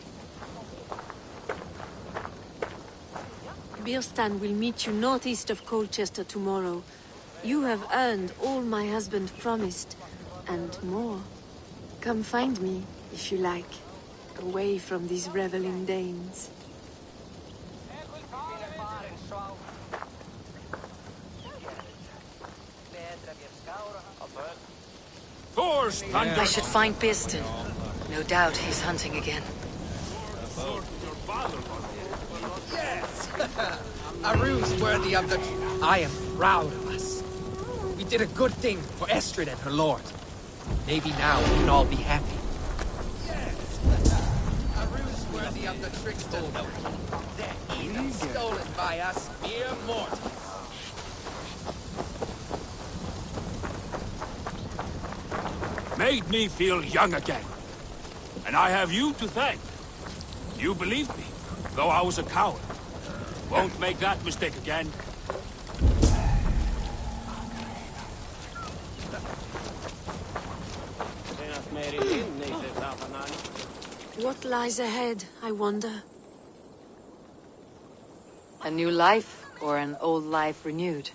Birstan will meet you northeast of Colchester tomorrow. You have earned all my husband promised, and more. Come find me, if you like, away from these reveling Danes. I should find Birstan. No doubt he's hunting again. Yes! A ruse worthy of the... I am proud of us. We did a good thing for Estrid and her lord. Maybe now we can all be happy. Yes! A ruse worthy of the trickster. They're even stolen by us mere mortals. Made me feel young again. And I have you to thank. You believed me, though I was a coward. Won't make that mistake again. What lies ahead, I wonder? A new life, or an old life renewed?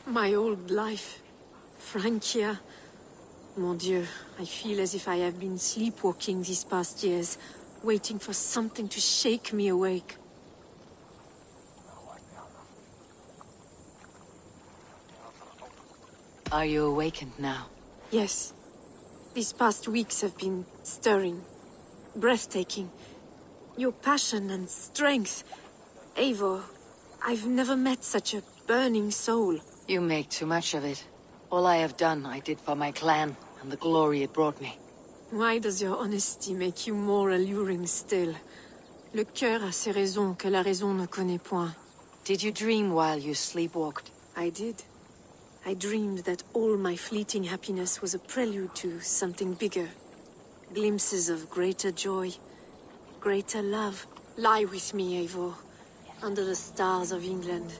My old life. Francia. Mon Dieu, I feel as if I have been sleepwalking these past years, waiting for something to shake me awake. Are you awakened now? Yes. These past weeks have been stirring, breathtaking. Your passion and strength. Eivor, I've never met such a burning soul. You make too much of it. All I have done, I did for my clan, and the glory it brought me. Why does your honesty make you more alluring still? Le cœur a ses raisons que la raison ne connaît point. Did you dream while you sleepwalked? I did. I dreamed that all my fleeting happiness was a prelude to something bigger. Glimpses of greater joy, greater love. Lie with me, Eivor, under the stars of England.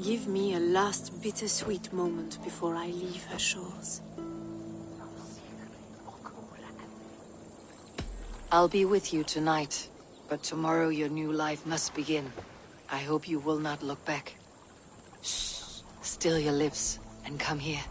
Give me a last bittersweet moment before I leave her shores. I'll be with you tonight, but tomorrow your new life must begin. I hope you will not look back. Shh. Still your lips, and come here.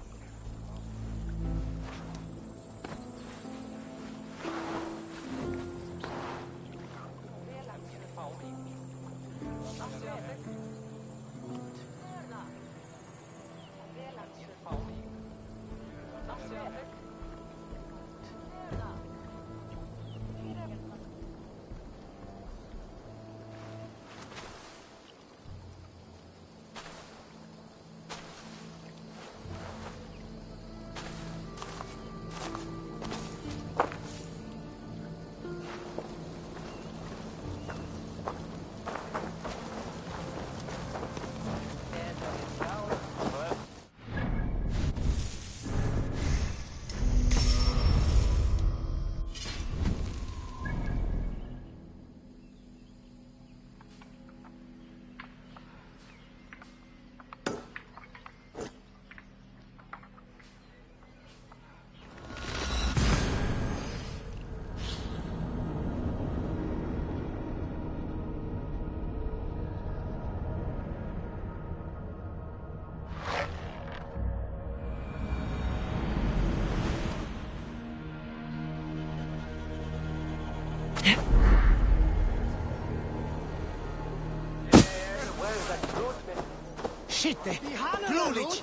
Sitte! Plulic!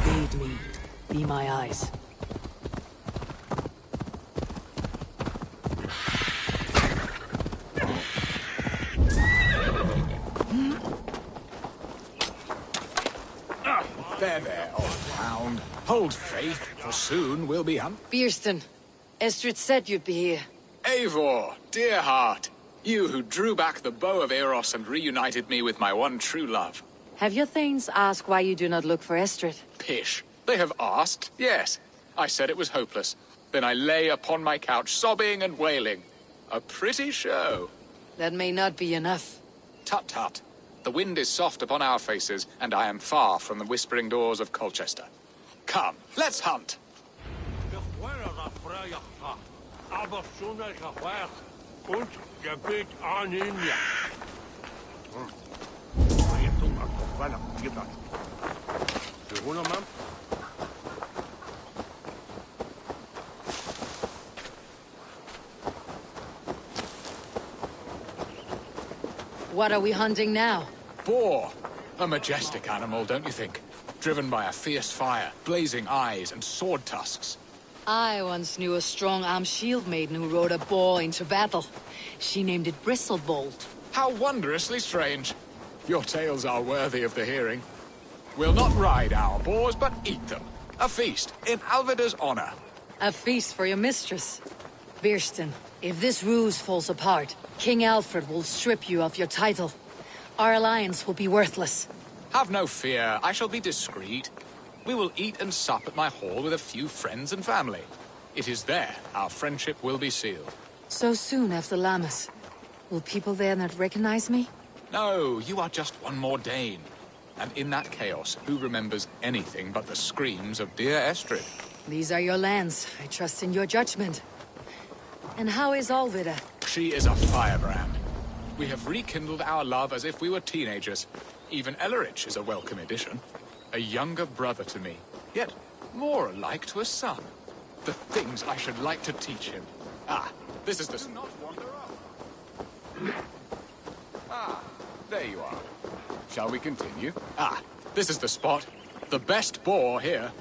Lead me. Be my eyes. There, old hound. Hold faith, for soon we'll be Beerston, Estrid said you'd be here. Eivor, dear heart. You who drew back the bow of Eros and reunited me with my one true love. Have your thanes asked why you do not look for Estrid? Pish. They have asked, yes. I said it was hopeless. Then I lay upon my couch, sobbing and wailing. A pretty show. That may not be enough. Tut-tut. The wind is soft upon our faces, and I am far from the whispering doors of Colchester. Come, let's hunt. What are we hunting now? Boar. A majestic animal, don't you think? Driven by a fierce fire, blazing eyes, and sword tusks. I once knew a strong-armed shield maiden who rode a boar into battle. She named it Bristlebolt. How wondrously strange. Your tales are worthy of the hearing. We'll not ride our boars, but eat them. A feast, in Alvida's honor. A feast for your mistress. Beerston, if this ruse falls apart, King Alfred will strip you of your title. Our alliance will be worthless. Have no fear, I shall be discreet. We will eat and sup at my hall with a few friends and family. It is there our friendship will be sealed. So soon after Lammas. Will people there not recognize me? No, you are just one more Dane. And in that chaos, who remembers anything but the screams of dear Estrid? These are your lands. I trust in your judgment. And how is Alvida? She is a firebrand. We have rekindled our love as if we were teenagers. Even Ellerich is a welcome addition. A younger brother to me, yet more alike to a son. The things I should like to teach him. Ah, this is the... Do not wander off. Ah, there you are. Shall we continue? Ah, this is the spot. The best boar here.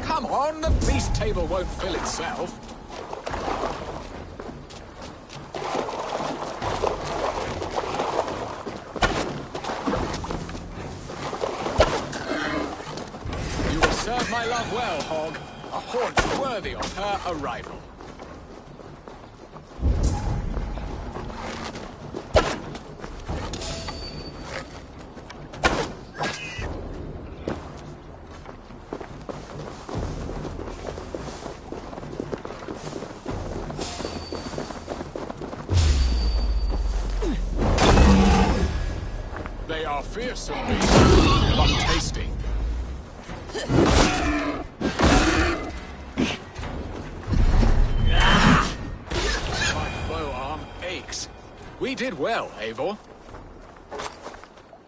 Come on, the feast table won't fill itself. You will serve my love well, Hog. A haunch worthy of her arrival. They are fearsome beasts, but tasty. My bow arm aches. We did well, Eivor.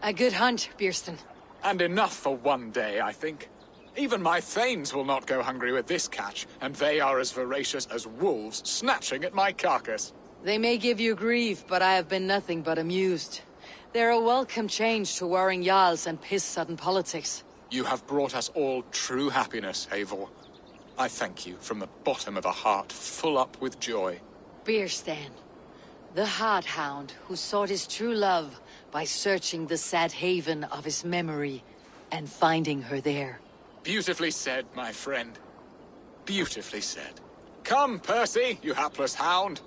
A good hunt, Beerston. And enough for one day, I think. Even my thanes will not go hungry with this catch, and they are as voracious as wolves snatching at my carcass. They may give you grief, but I have been nothing but amused. They're a welcome change to warring jarls and piss-sudden politics. You have brought us all true happiness, Eivor. I thank you from the bottom of a heart full up with joy. Beerstan, the hard hound who sought his true love by searching the sad haven of his memory and finding her there. Beautifully said, my friend. Beautifully said. Come, Percy, you hapless hound.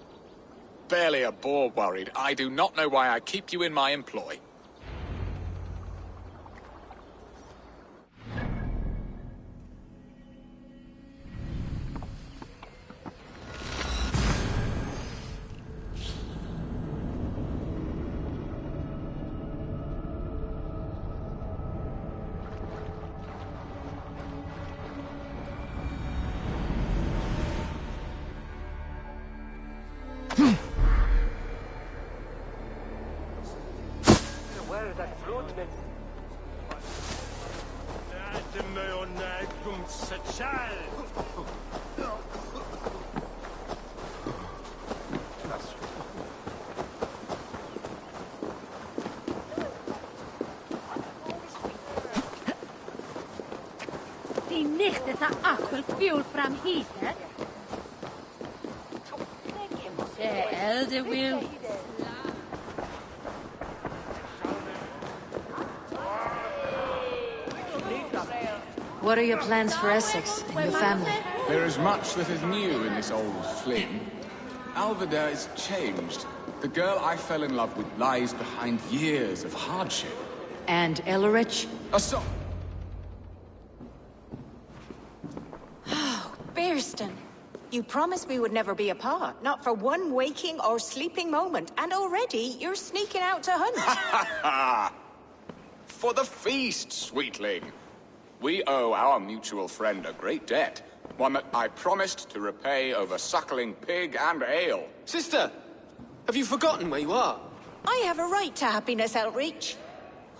Barely a boar worried. I do not know why I keep you in my employ. Die nicht is a aquil fuel from heater. The elder will... What are your plans for Essex and your family? There is much that is new in this old Flynn. Alvida is changed. The girl I fell in love with lies behind years of hardship. And Ellerich? Bearston, you promised we would never be apart, not for one waking or sleeping moment, and already you're sneaking out to hunt. For the feast, sweetling. We owe our mutual friend a great debt. One that I promised to repay over suckling pig and ale. Sister, have you forgotten where you are? I have a right to happiness, Elreach.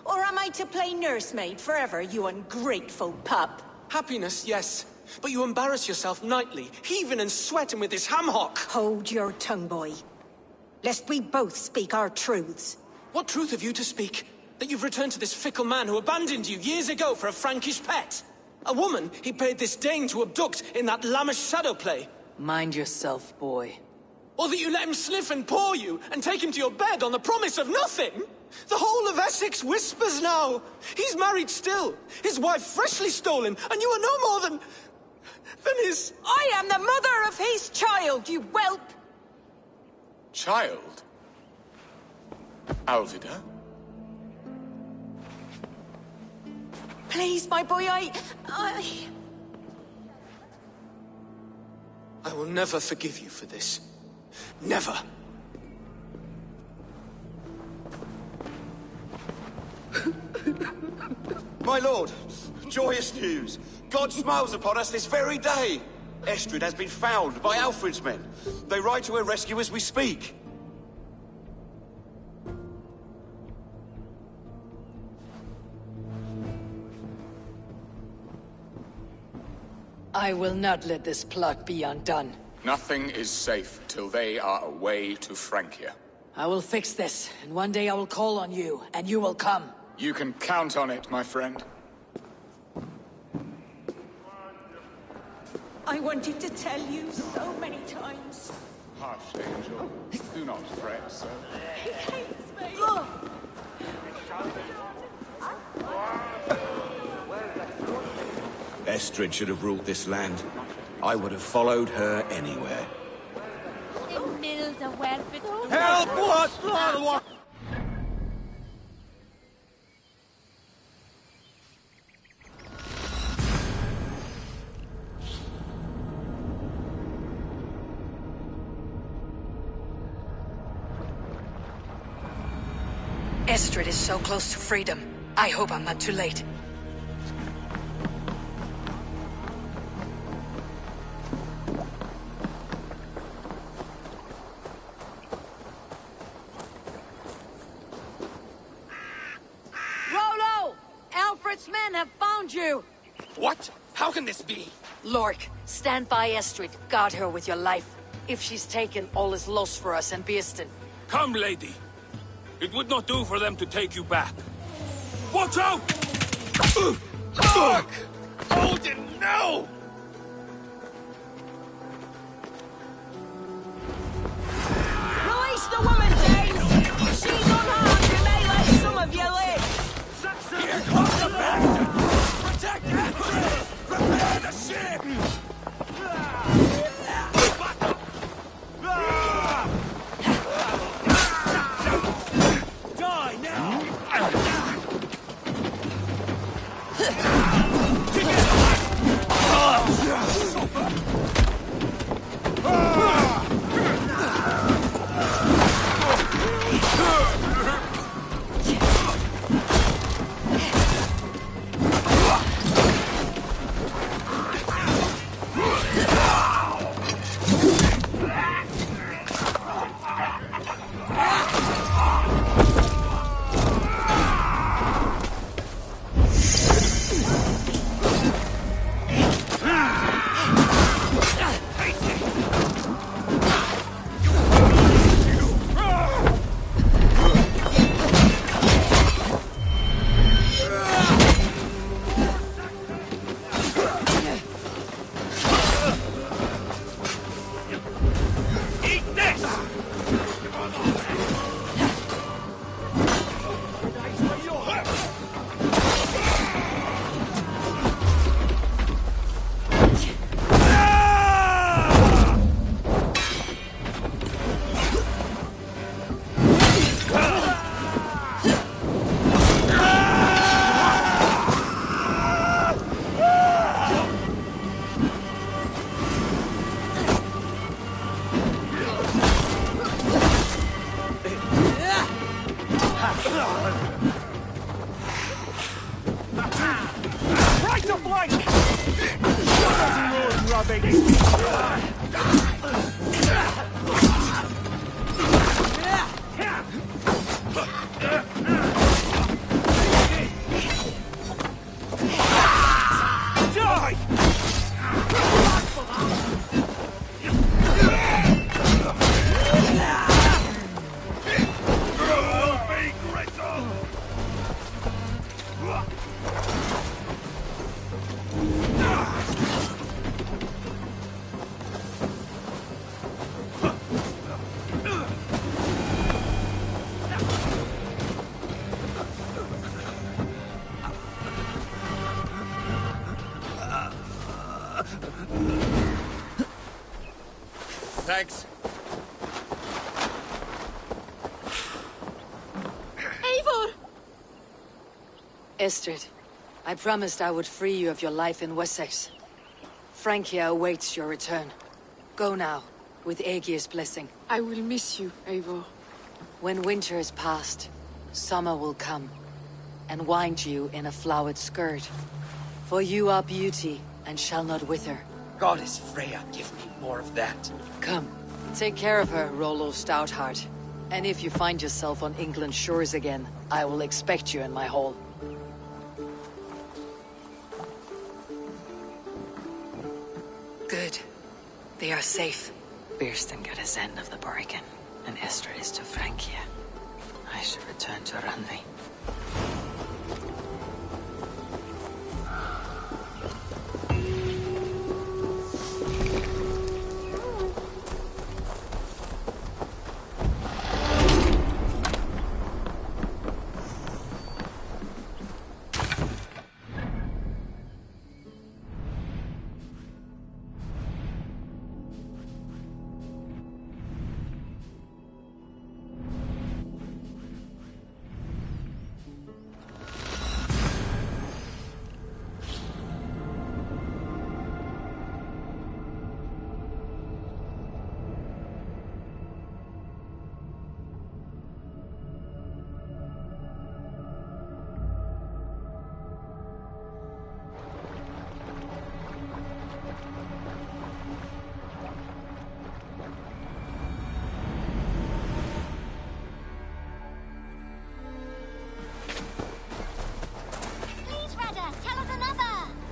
Or am I to play nursemaid forever, you ungrateful pup? Happiness, yes. But you embarrass yourself nightly, heaving and sweating with this ham-hock. Hold your tongue, boy. Lest we both speak our truths. What truth have you to speak? That you've returned to this fickle man who abandoned you years ago for a Frankish pet? A woman he paid this Dane to abduct in that lammish shadow play? Mind yourself, boy. Or that you let him sniff and paw you, and take him to your bed on the promise of nothing? The whole of Essex whispers now. He's married still, his wife freshly stolen, and you are no more than his... I am the mother of his child, you whelp! Child? Alvida? Please, my boy, I will never forgive you for this. Never. My lord, joyous news. God smiles upon us this very day. Estrid has been found by Alfred's men. They ride to her rescue as we speak. I will not let this plot be undone. Nothing is safe till they are away to Francia. I will fix this, and one day I will call on you, and you will come. You can count on it, my friend. I wanted to tell you so many times. Hush, Angel. Do not fret, sir. He hates me. Estrid should have ruled this land. I would have followed her anywhere. Help! What? Estrid is so close to freedom. I hope I'm not too late. Rollo! Alfred's men have found you! What? How can this be? Lork, stand by Estrid. Guard her with your life. If she's taken, all is lost for us and Bearston. Come, lady. It would not do for them to take you back. Watch out! Fuck! Odin, no! Release the woman, James! She's unarmed, you may let some of you live! Here comes the bastard! Protect Estrid! Prepare the ship! Die now! flank! Road rubbing! Thanks. Eivor! Estrid, I promised I would free you of your life in Wessex. Francia awaits your return. Go now, with Aegir's blessing. I will miss you, Eivor. When winter is past, summer will come, and wind you in a flowered skirt. For you are beauty, and shall not wither. Goddess Freya, give me more of that. Come, take care of her, Rollo Stoutheart. And if you find yourself on England's shores again, I will expect you in my hall. Good. They are safe. Birsten got his end of the bargain, and Estrid is to Francia. I should return to Randvi.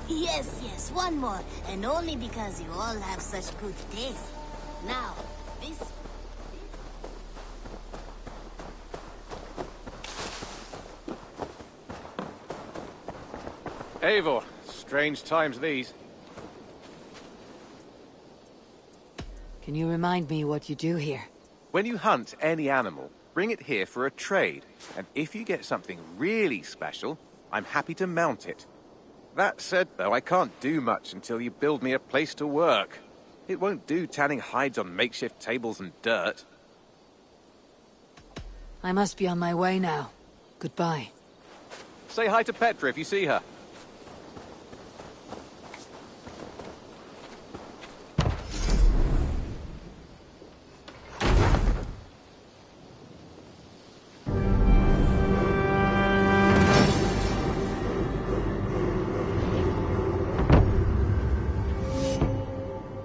Yes, one more. And only because you all have such good taste. Now, this... Eivor, strange times these. Can you remind me what you do here? When you hunt any animal, bring it here for a trade. And if you get something really special, I'm happy to mount it. That said, though, I can't do much until you build me a place to work. It won't do tanning hides on makeshift tables and dirt. I must be on my way now. Goodbye. Say hi to Petra if you see her.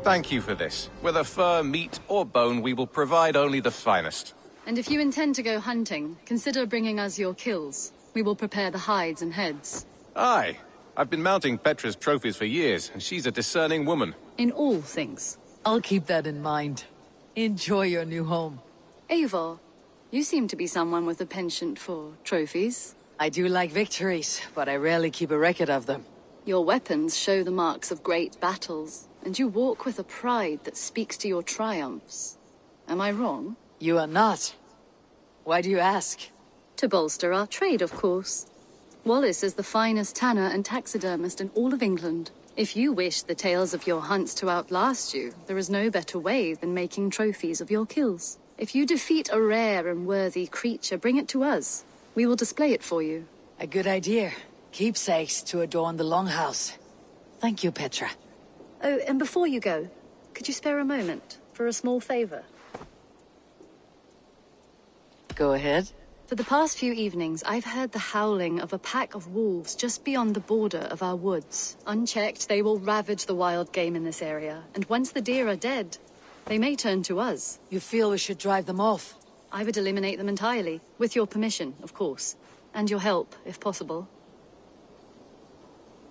Thank you for this. Whether fur, meat, or bone, we will provide only the finest. And if you intend to go hunting, consider bringing us your kills. We will prepare the hides and heads. Aye. I've been mounting Petra's trophies for years, and she's a discerning woman. In all things. I'll keep that in mind. Enjoy your new home. Eivor, you seem to be someone with a penchant for trophies. I do like victories, but I rarely keep a record of them. Your weapons show the marks of great battles, and you walk with a pride that speaks to your triumphs. Am I wrong? You are not. Why do you ask? To bolster our trade, of course. Wallace is the finest tanner and taxidermist in all of England. If you wish the tales of your hunts to outlast you, there is no better way than making trophies of your kills. If you defeat a rare and worthy creature, bring it to us. We will display it for you. A good idea. Keepsakes to adorn the longhouse. Thank you, Petra. Oh, and before you go, could you spare a moment for a small favor? Go ahead. For the past few evenings, I've heard the howling of a pack of wolves just beyond the border of our woods. Unchecked, they will ravage the wild game in this area, and once the deer are dead, they may turn to us. You feel we should drive them off? I would eliminate them entirely, with your permission, of course. And your help, if possible.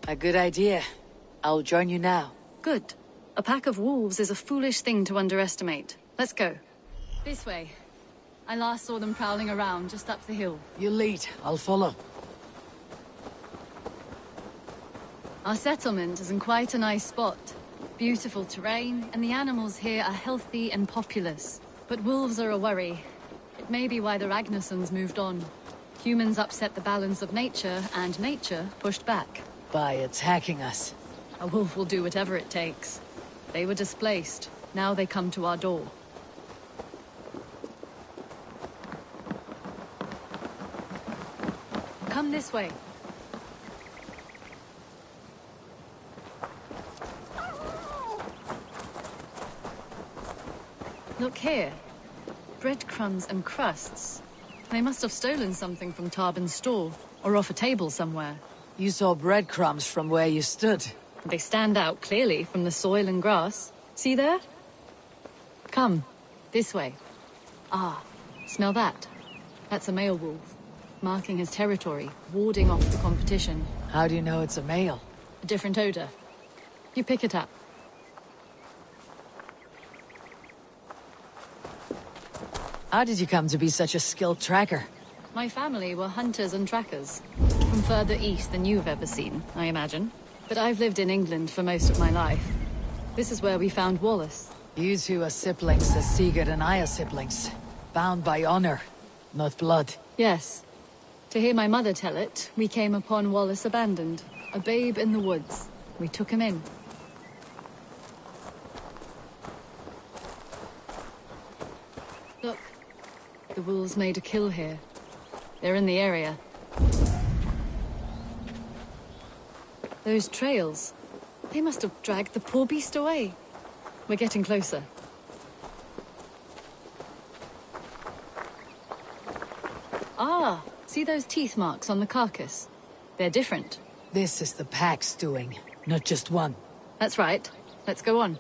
A good idea. I'll join you now. Good. A pack of wolves is a foolish thing to underestimate. Let's go. This way. I last saw them prowling around just up the hill. You lead. I'll follow. Our settlement is in quite a nice spot. Beautiful terrain, and the animals here are healthy and populous. But wolves are a worry. It may be why the Ragnarsons moved on. Humans upset the balance of nature, and nature pushed back. By attacking us. A wolf will do whatever it takes. They were displaced. Now they come to our door. Come this way. Look here. Breadcrumbs and crusts. They must have stolen something from Tarbin's store, or off a table somewhere. You saw breadcrumbs from where you stood. They stand out clearly from the soil and grass. See there? Come, this way. Ah, smell that? That's a male wolf, marking his territory, warding off the competition. How do you know it's a male? A different odor. You pick it up. How did you come to be such a skilled tracker? My family were hunters and trackers. From further east than you've ever seen, I imagine. But I've lived in England for most of my life. This is where we found Wallace. You two are siblings as Sigurd and I are siblings. Bound by honor, not blood. Yes. To hear my mother tell it, we came upon Wallace abandoned. A babe in the woods. We took him in. Look. The wolves made a kill here. They're in the area. Those trails. They must have dragged the poor beast away. We're getting closer. Ah, see those teeth marks on the carcass? They're different. This is the pack's doing, not just one. That's right. Let's go on.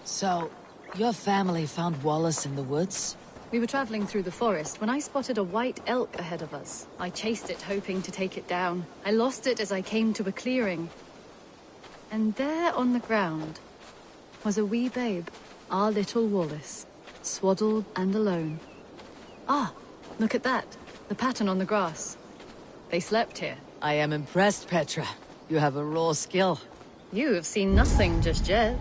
So, your family found Wallace in the woods? We were traveling through the forest when I spotted a white elk ahead of us. I chased it, hoping to take it down. I lost it as I came to a clearing. And there on the ground was a wee babe, our little Wallace, swaddled and alone. Ah, look at that. The pattern on the grass. They slept here. I am impressed, Petra. You have a raw skill. You have seen nothing just yet.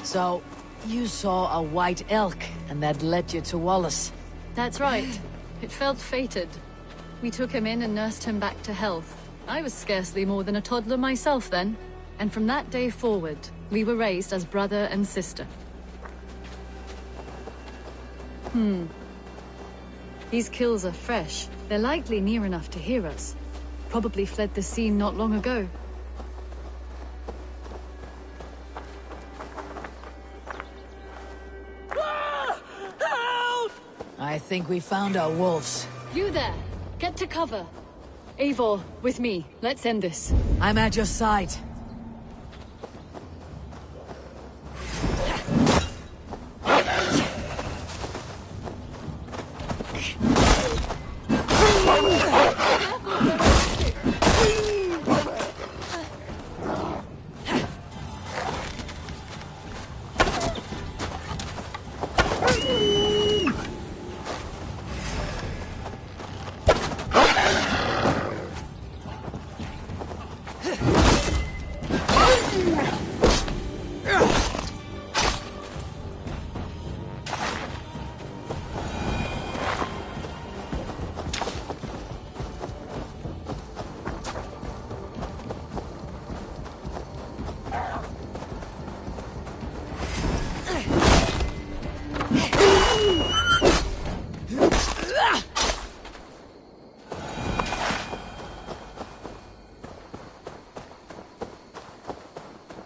So, you saw a white elk, and that led you to Wallace. That's right. It felt fated. We took him in and nursed him back to health. I was scarcely more than a toddler myself then. And from that day forward, we were raised as brother and sister. These kills are fresh. They're likely near enough to hear us. Probably fled the scene not long ago. I think we found our wolves. You there! Get to cover! Eivor, with me. Let's end this. I'm at your side.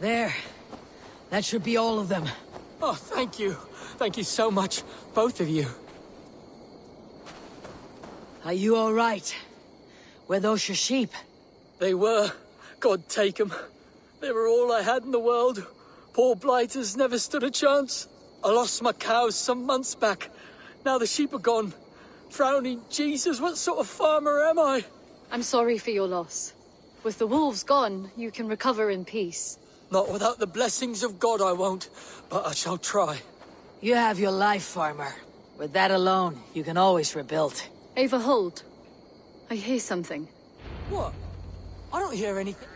There. That should be all of them. Oh, thank you. Thank you so much, both of you. Are you all right? Were those your sheep? They were. God take them. They were all I had in the world. Poor blighters never stood a chance. I lost my cows some months back. Now the sheep are gone. Frowning Jesus, what sort of farmer am I? I'm sorry for your loss. With the wolves gone, you can recover in peace. Not without the blessings of God I won't, but I shall try. You have your life, farmer. With that alone, you can always rebuild. Ava, hold. I hear something. What? I don't hear anything.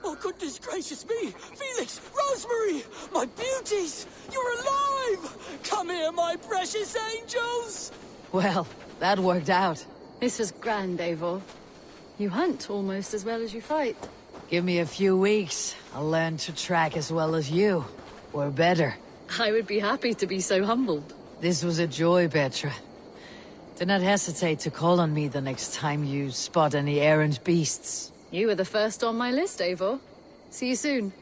Oh, goodness gracious me! Felix! Rosemary! My beauties! You're alive! Come here, my precious angels! Well, that worked out. This is grand, Eivor. You hunt almost as well as you fight. Give me a few weeks. I'll learn to track as well as you. Or better. I would be happy to be so humbled. This was a joy, Petra. Do not hesitate to call on me the next time you spot any errant beasts. You were the first on my list, Eivor. See you soon.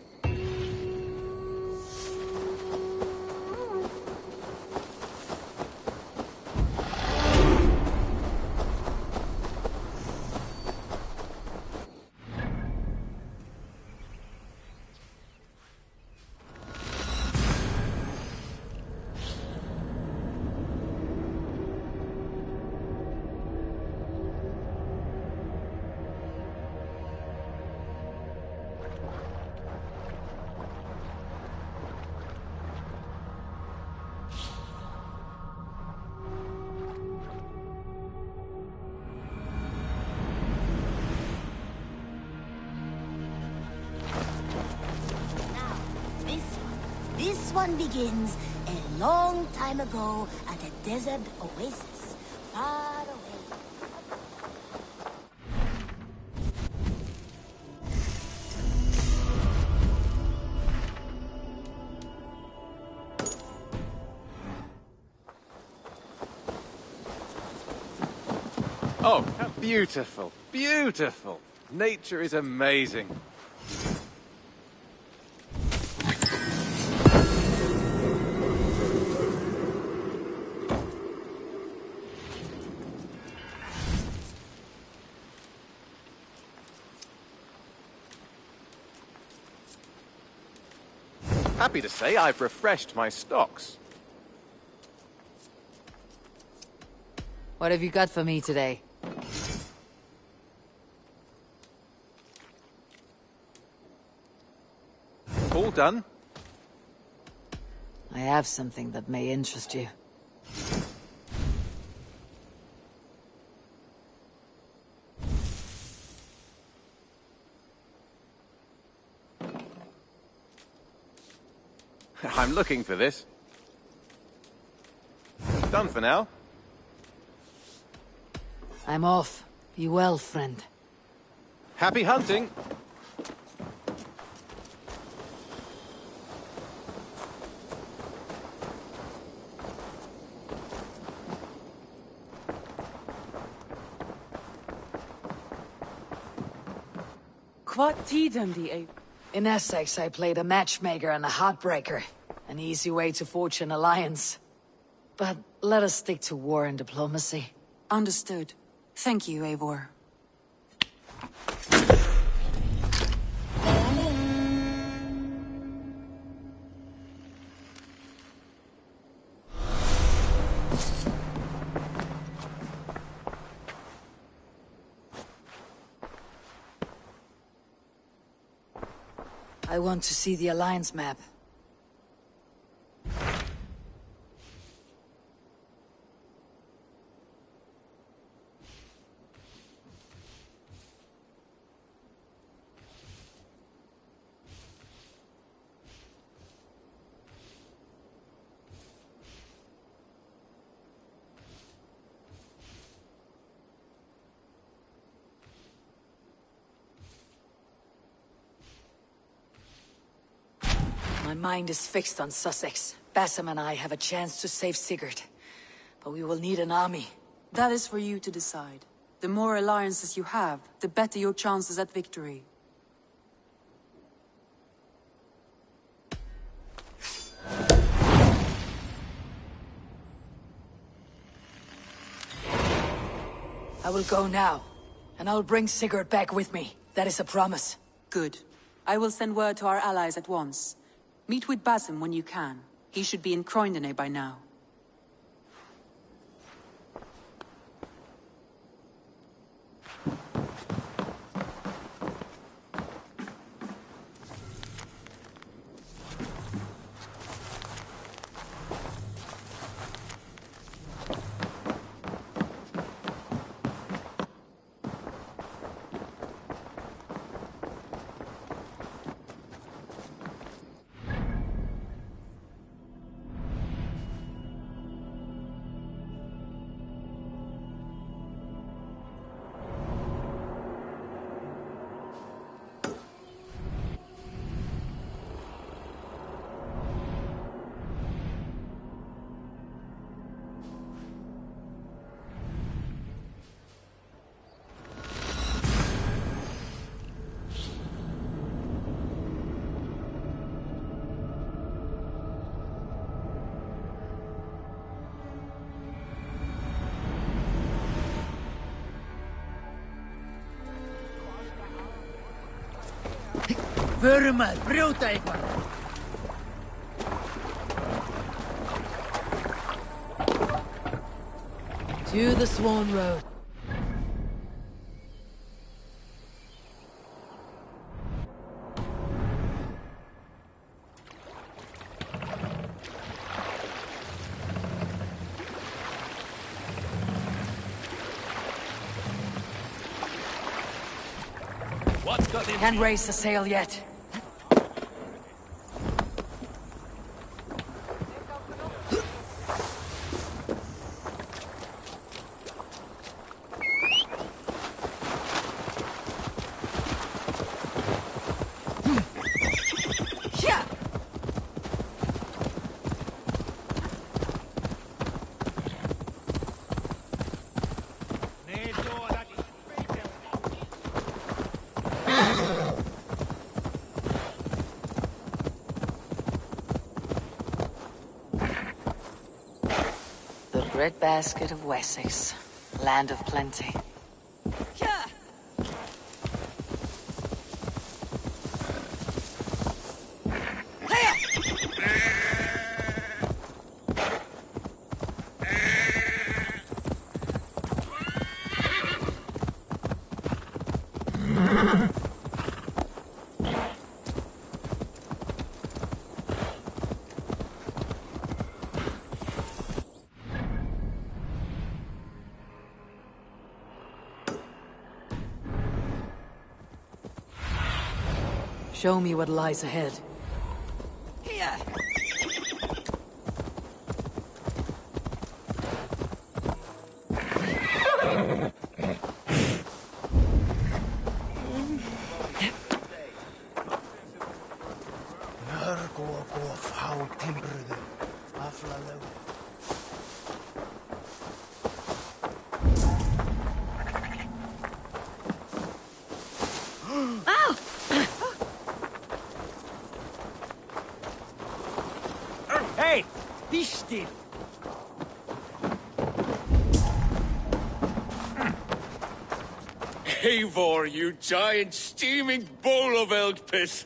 This one begins a long time ago at a desert oasis, far away. Oh, beautiful, beautiful. Nature is amazing. Happy to say I've refreshed my stocks. What have you got for me today? All done? I have something that may interest you. I'm looking for this. Done for now. I'm off. Be well, friend. Happy hunting! In Essex, I played a matchmaker and a heartbreaker. An easy way to forge an alliance. But let us stick to war and diplomacy. Understood. Thank you, Eivor. I want to see the Alliance map. My mind is fixed on Sussex. Bassam and I have a chance to save Sigurd. But we will need an army. That is for you to decide. The more alliances you have, the better your chances at victory. I will go now, and I'll bring Sigurd back with me. That is a promise. Good. I will send word to our allies at once. Meet with Basim when you can. He should be in Croydon by now. Vurmer, brjóta eitthvað! To the Swan Road. Can't raise the sail yet. Breadbasket of Wessex, land of plenty. Show me what lies ahead. Here! Eivor, you giant steaming bowl of elk piss.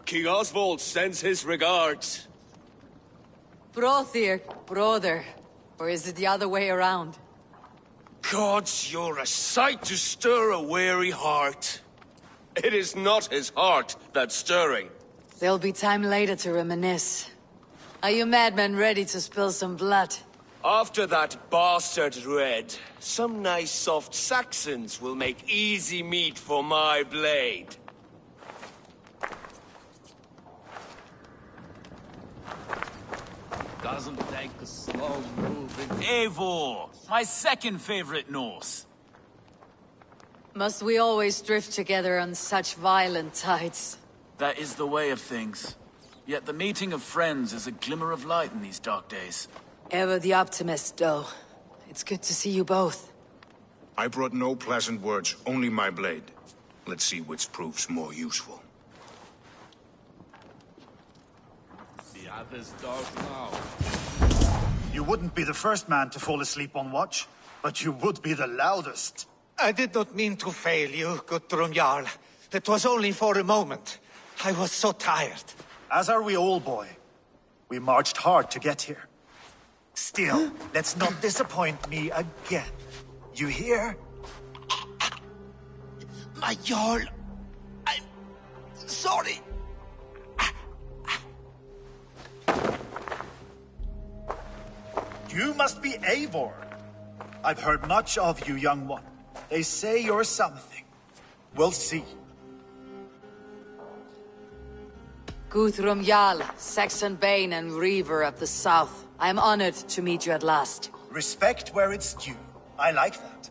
King Oswald sends his regards. Brothir, brother. Or is it the other way around? Gods, you're a sight to stir a weary heart. It is not his heart that's stirring. There'll be time later to reminisce. Are you madmen ready to spill some blood? After that bastard Red, some nice soft Saxons will make easy meat for my blade. Doesn't take a slow moving. Eivor, my second favorite Norse. Must we always drift together on such violent tides? That is the way of things. Yet the meeting of friends is a glimmer of light in these dark days. Ever the optimist, though. It's good to see you both. I brought no pleasant words, only my blade. Let's see which proves more useful. The others don't know. You wouldn't be the first man to fall asleep on watch. but you would be the loudest. I did not mean to fail you, Guthrum Jarl. It was only for a moment. I was so tired. As are we all, boy. We marched hard to get here. Still, let's not disappoint me again. You hear? My Jarl, I'm sorry. You must be Eivor. I've heard much of you, young one. They say you're something. We'll see. Guthrum Jarl, Saxon Bane and Reaver of the South. I am honored to meet you at last. Respect where it's due. I like that.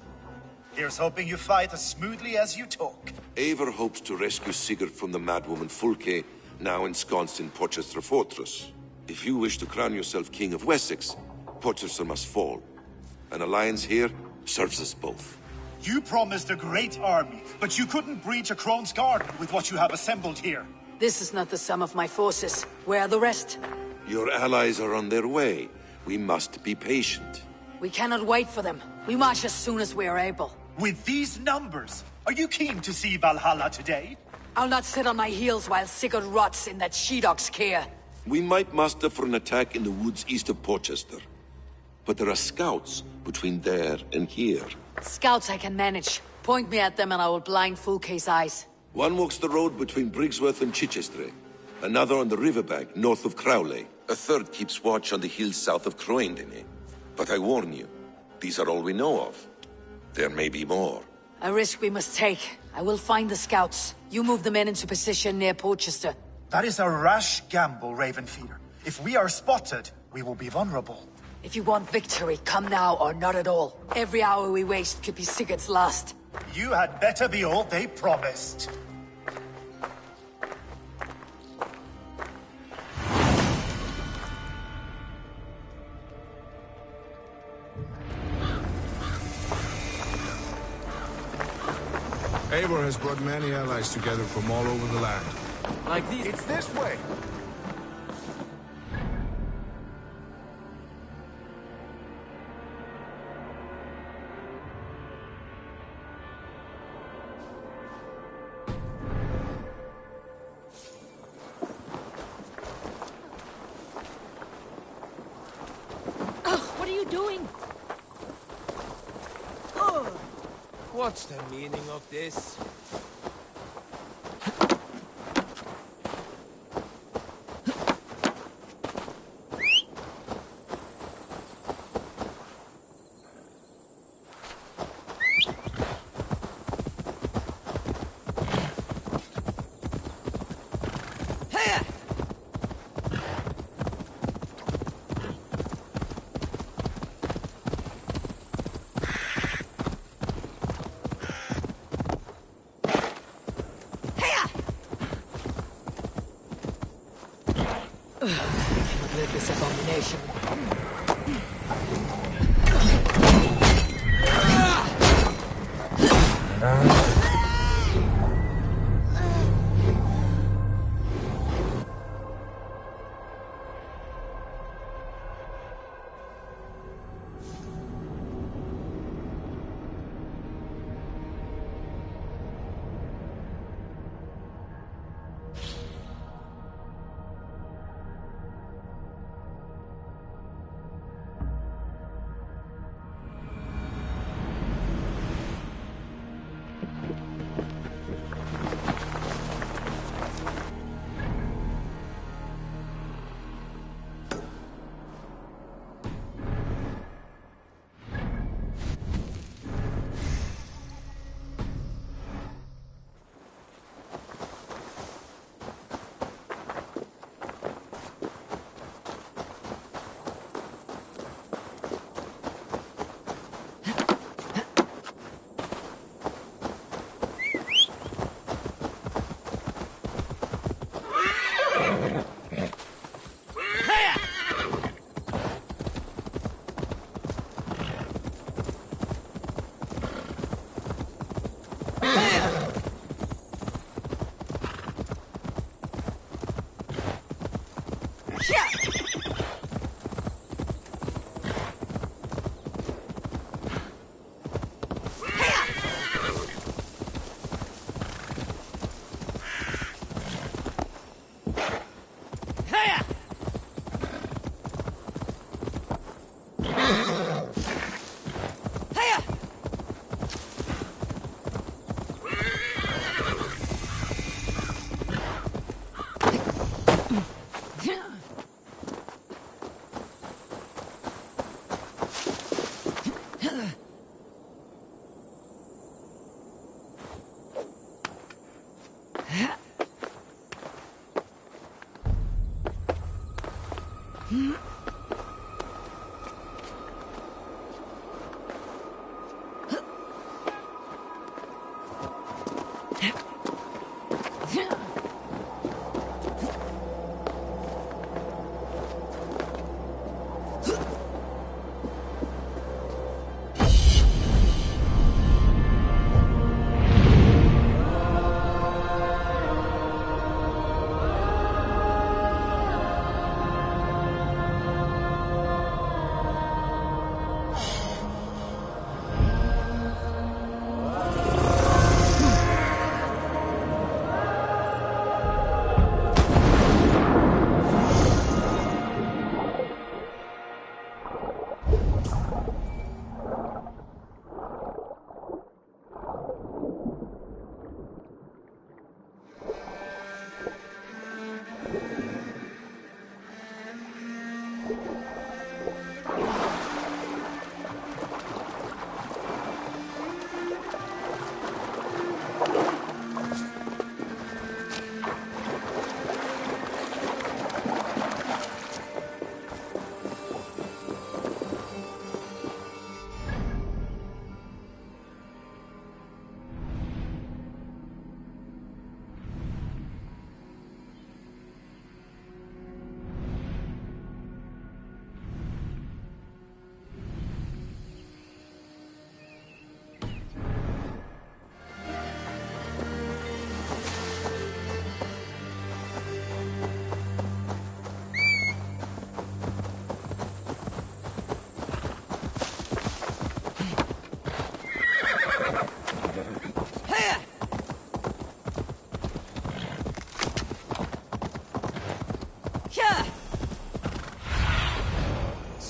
Here's hoping you fight as smoothly as you talk. Eivor hopes to rescue Sigurd from the madwoman Fulke, now ensconced in Porchester Fortress. If you wish to crown yourself King of Wessex, Porchester must fall. An alliance here serves us both. You promised a great army, but you couldn't breach a Crone's Garden with what you have assembled here. This is not the sum of my forces. Where are the rest? Your allies are on their way. We must be patient. We cannot wait for them. We march as soon as we are able. With these numbers, are you keen to see Valhalla today? I'll not sit on my heels while Sigurd rots in that she-dog's care. We might muster for an attack in the woods east of Porchester. But there are scouts between there and here. Scouts I can manage. Point me at them and I will blind Fulke's eyes. One walks the road between Briggsworth and Chichester. Another on the riverbank north of Crowley. A third keeps watch on the hills south of Croendene. But I warn you, these are all we know of. There may be more. A risk we must take. I will find the scouts. You move the men into position near Porchester. That is a rash gamble, Ravenfeeder. If we are spotted, we will be vulnerable. If you want victory, come now or not at all. Every hour we waste could be Sigurd's last. You had better be all they promised. Eivor has brought many allies together from all over the land. Like these? It's this way! What are you doing? What's the meaning of this? Let this abomination.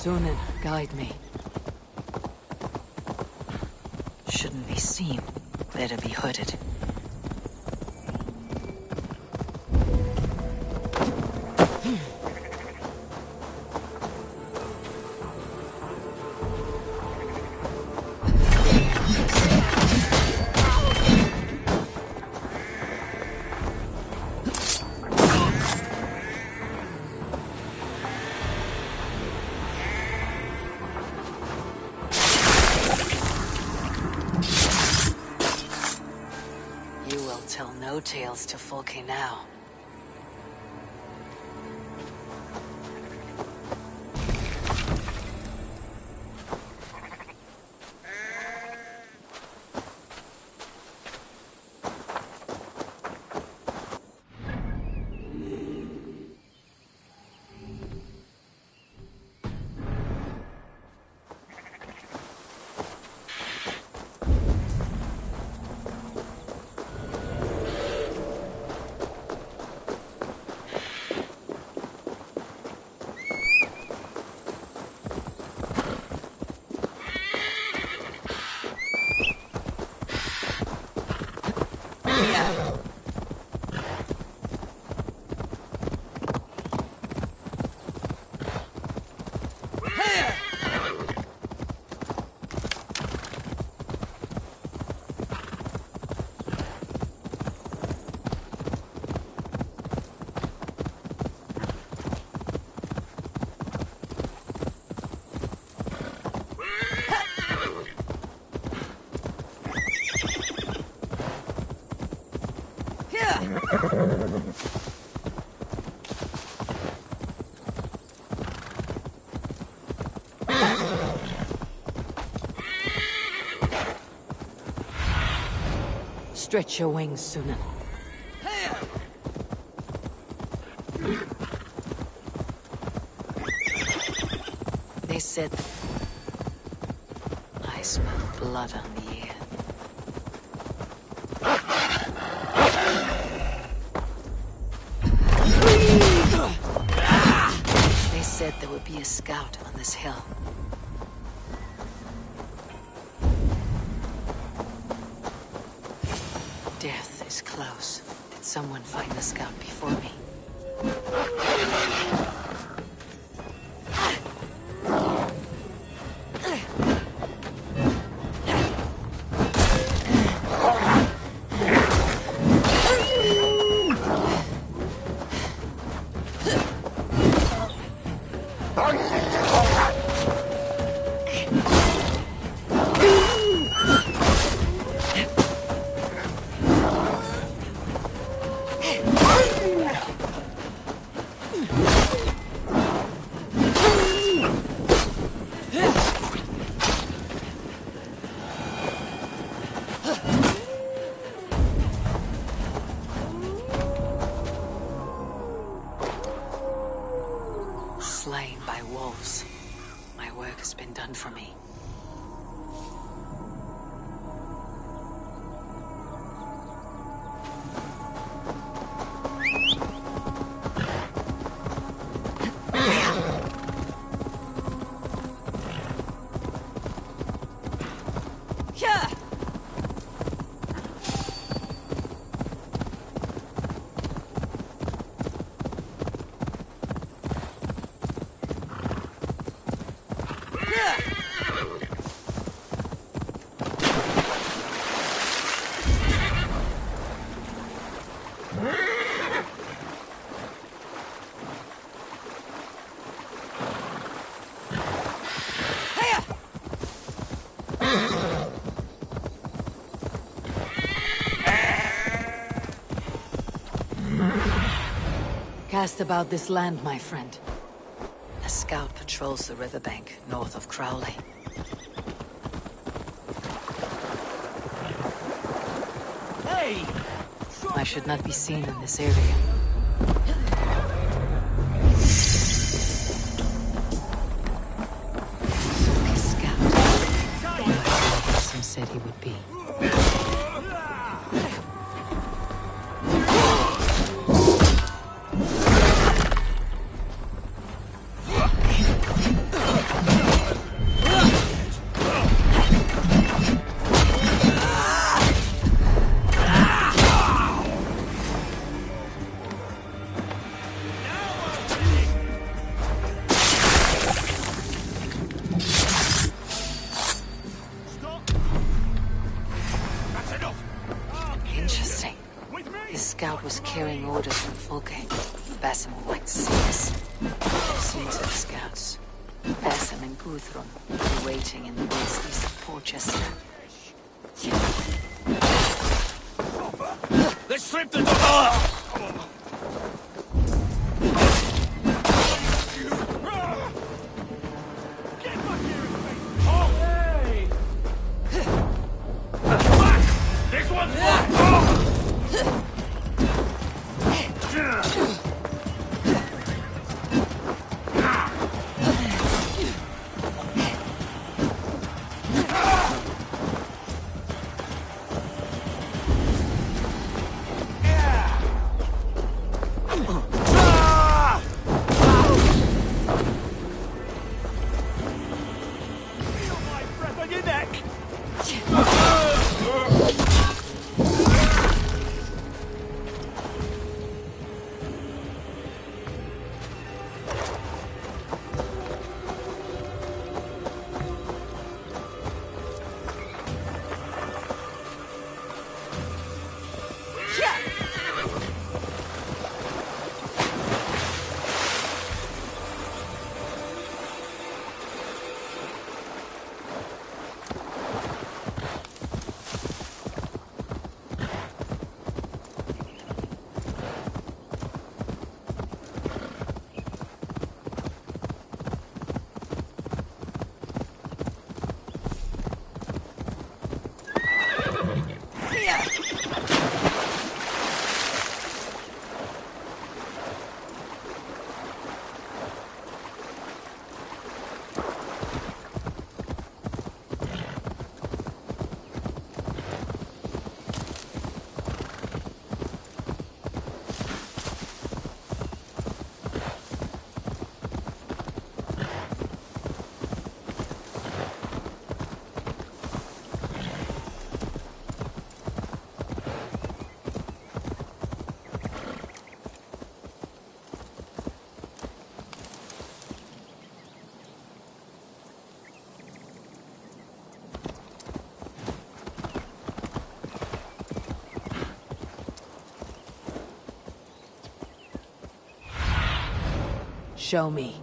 Sunan, guide me. Shouldn't be seen. Better be hooded. Tell no tales to Folke now. Stretch your wings, Sunan. They said... I smell blood on the air. They said there would be a scout on this hill. Death is close. Did someone find the scout before me? Slain by wolves. My work has been done for me. Cast about this land, my friend. A scout patrols the riverbank north of Crowley. Hey! I should not be seen in this area. Folke scout. Some said he would be. scout was carrying orders from Folke. Basim would like to see this. I've seen to the scouts. Basim and Guthrum will be waiting in the woods east of Portchester. Let's strip the door! This one's Show me.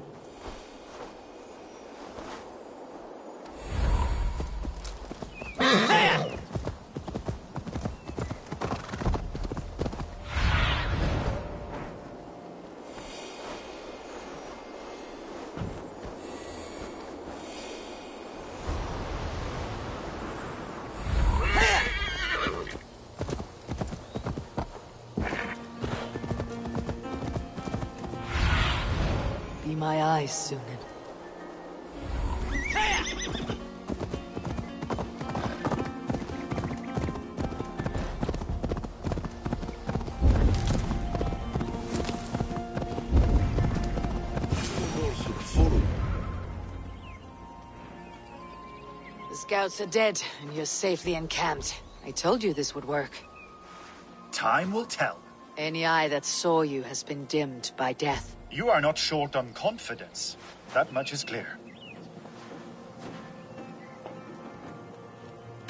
Be my eyes, Sunan. The scouts are dead, and you're safely encamped. I told you this would work. Time will tell. Any eye that saw you has been dimmed by death. You are not short on confidence. That much is clear.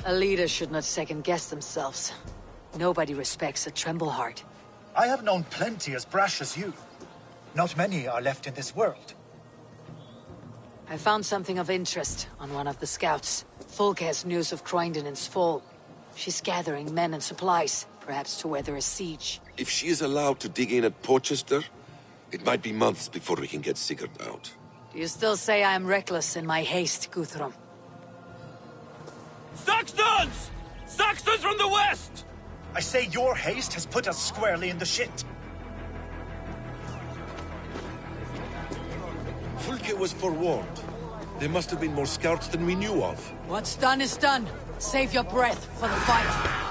A leader should not second-guess themselves. Nobody respects a tremble heart. I have known plenty as brash as you. Not many are left in this world. I found something of interest on one of the scouts. Folke has news of Croydon's fall. She's gathering men and supplies, perhaps to weather a siege. If she is allowed to dig in at Portchester, it might be months before we can get Sigurd out. Do you still say I am reckless in my haste, Guthrum? Saxons! Saxons from the west! I say your haste has put us squarely in the shit. Fulke was forewarned. There must have been more scouts than we knew of. What's done is done. Save your breath for the fight.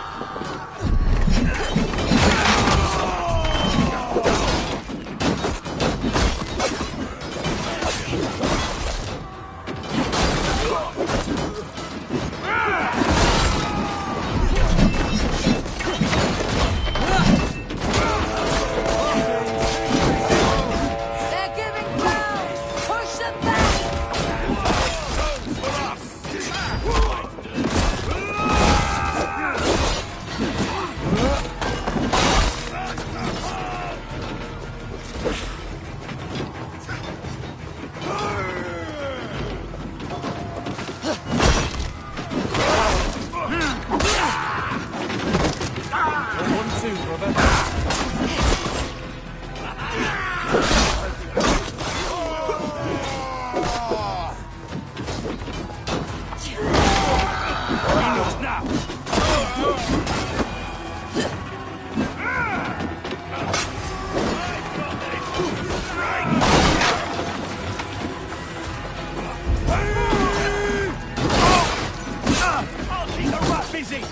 I'll keep the rat busy! Die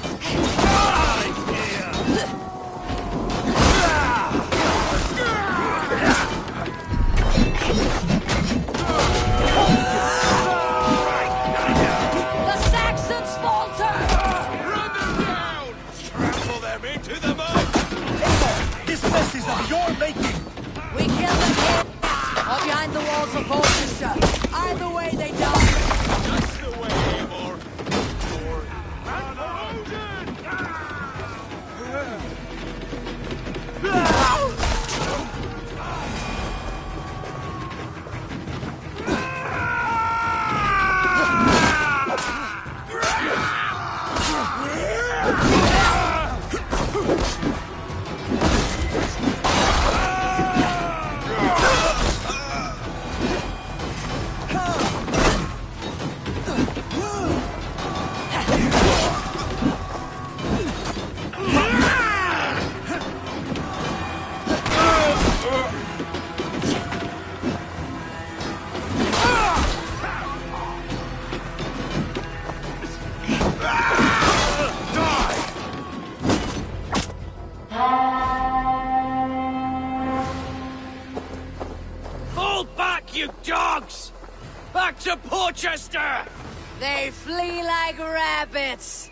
here! The Saxons falter! Run them down! Trample them into the mud! This mess is of your making! We kill them here, or behind the walls of Colchester. Either way, they die. That's the way, Eivor. Fall back, you dogs! Back to Porchester! They flee like rabbits.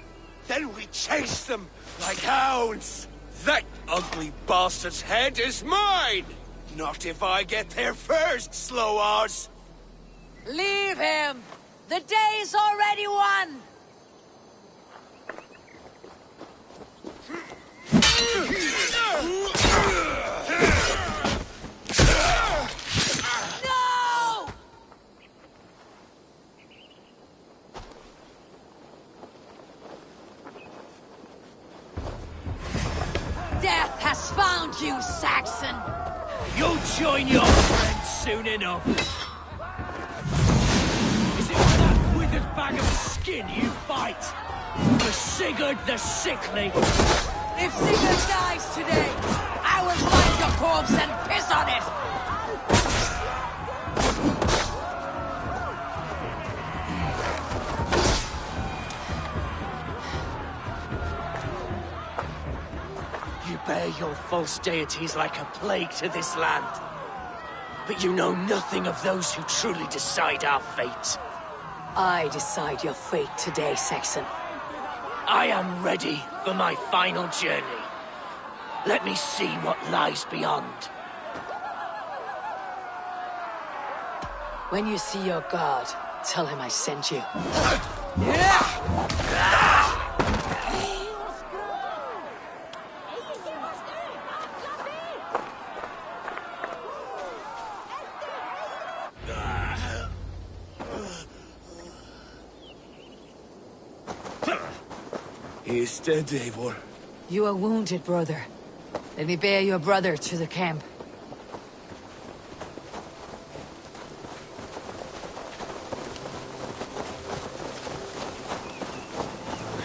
Then we chase them like hounds. That ugly bastard's head is mine! Not if I get there first, Slow-Oz! Leave him. The day's already won. No! Death has found you, Saxon. You'll join your friends soon enough. Is it with that withered bag of skin you fight? For Sigurd the Sickly? If Sigurd dies today, I will find your corpse and piss on it. You bear your false deities like a plague to this land. But you know nothing of those who truly decide our fate. I decide your fate today, Saxon. I am ready for my final journey. Let me see what lies beyond. When you see your god, tell him I sent you. He is dead, Eivor. You are wounded, brother. Let me bear your brother to the camp.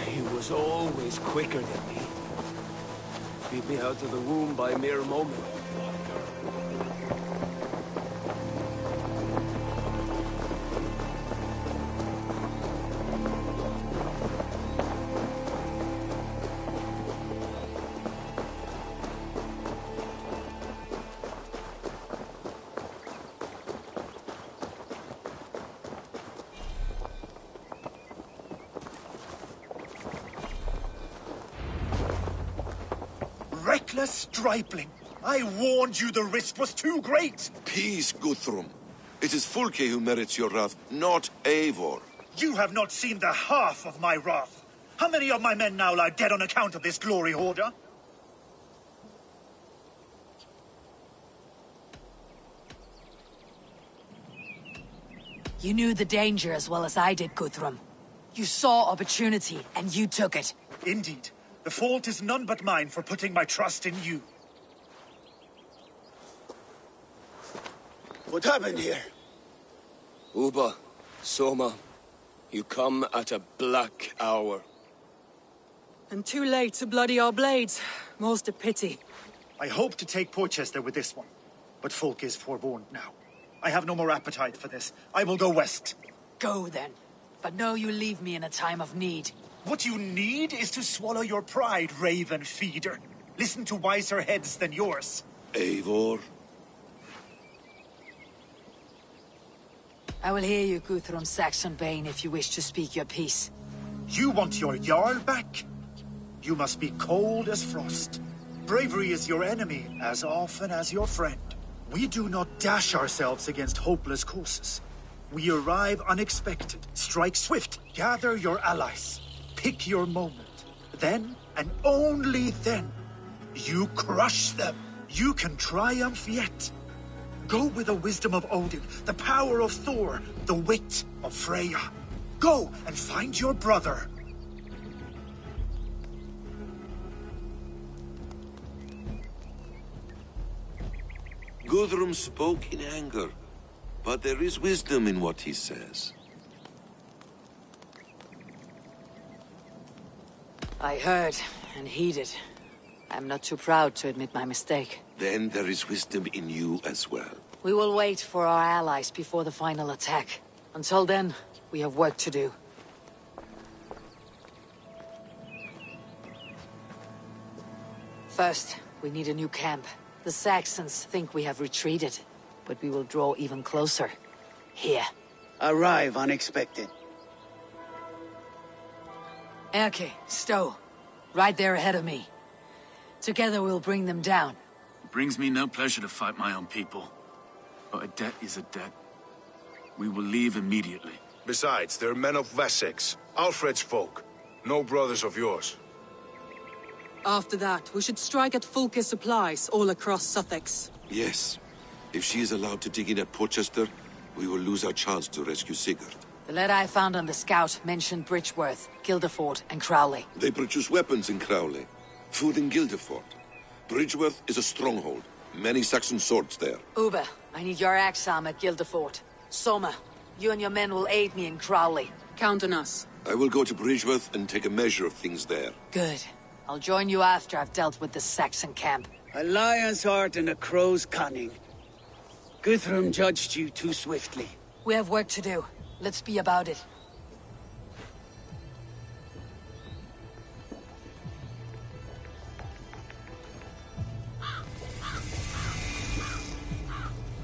He was always quicker than me. Beat me out of the womb by a mere moment. Reckless stripling! I warned you the risk was too great! Peace, Guthrum. It is Fulke who merits your wrath, not Eivor. You have not seen the half of my wrath. How many of my men now lie dead on account of this glory hoarder? You knew the danger as well as I did, Guthrum. You saw opportunity, and you took it. Indeed. The fault is none but mine for putting my trust in you. What happened here? Uba, Soma, you come at a black hour. And too late to bloody our blades. Most a pity. I hope to take Porchester with this one, but Folk is forewarned now. I have no more appetite for this. I will go west. Go then. But know you leave me in a time of need. What you need is to swallow your pride, raven feeder. Listen to wiser heads than yours. Eivor? I will hear you, Guthrum Saxonbane, if you wish to speak your piece. You want your Jarl back? You must be cold as frost. Bravery is your enemy as often as your friend. We do not dash ourselves against hopeless courses. We arrive unexpected, strike swift, gather your allies, pick your moment. Then, and only then, you crush them. You can triumph yet. Go with the wisdom of Odin, the power of Thor, the wit of Freya. Go and find your brother. Guthrum spoke in anger, but there is wisdom in what he says. I heard and heeded. I'm not too proud to admit my mistake. Then there is wisdom in you as well. We will wait for our allies before the final attack. Until then, we have work to do. First, we need a new camp. The Saxons think we have retreated, but we will draw even closer. Here. Arrive unexpected. Erke, Stowe. Right there ahead of me. Together we'll bring them down. It brings me no pleasure to fight my own people. But a debt is a debt. We will leave immediately. Besides, they're men of Wessex, Alfred's folk. No brothers of yours. After that, we should strike at Fulke's supplies all across Sussex. Yes. If she is allowed to dig in at Portchester, we will lose our chance to rescue Sigurd. The letter I found on the scout mentioned Bridgeworth, Guildeford, and Crowley. They produce weapons in Crowley. Food in Guildeford. Bridgeworth is a stronghold. Many Saxon swords there. Uber, I need your axe arm at Guildeford. Soma, you and your men will aid me in Crowley. Count on us. I will go to Bridgeworth and take a measure of things there. Good. I'll join you after I've dealt with the Saxon camp. A lion's heart and a crow's cunning. Guthrum judged you too swiftly. We have work to do. Let's be about it.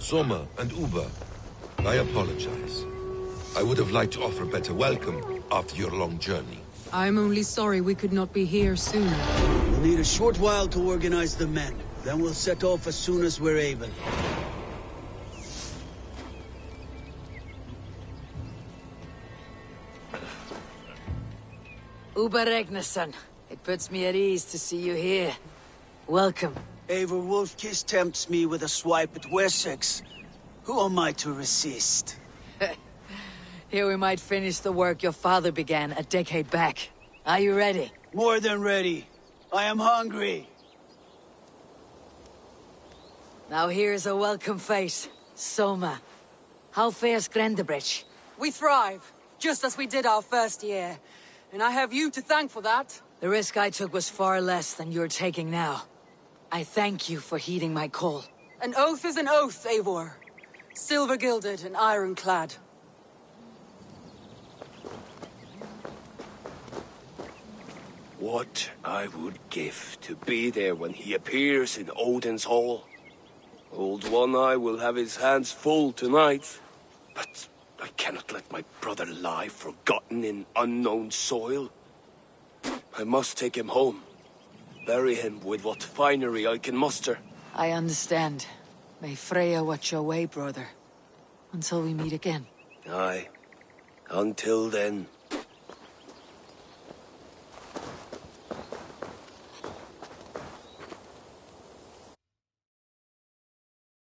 Soma and Uber, I apologize. I would have liked to offer a better welcome after your long journey. I'm only sorry we could not be here sooner. We'll need a short while to organize the men. Then we'll set off as soon as we're able. Uber Regnesson. It puts me at ease to see you here. Welcome. Eivor Wolfkiss tempts me with a swipe at Wessex. Who am I to resist? Here we might finish the work your father began a decade back. Are you ready? More than ready. I am hungry. Now here's a welcome face. Soma. How fares Grendebridge? We thrive, just as we did our first year. And I have you to thank for that. The risk I took was far less than you're taking now. I thank you for heeding my call. An oath is an oath, Eivor. Silver-gilded and ironclad. What I would give to be there when he appears in Odin's hall. Old One-Eye will have his hands full tonight. But I cannot let my brother lie forgotten in unknown soil. I must take him home. Bury him with what finery I can muster. I understand. May Freya watch your way, brother. Until we meet again. Aye. Until then.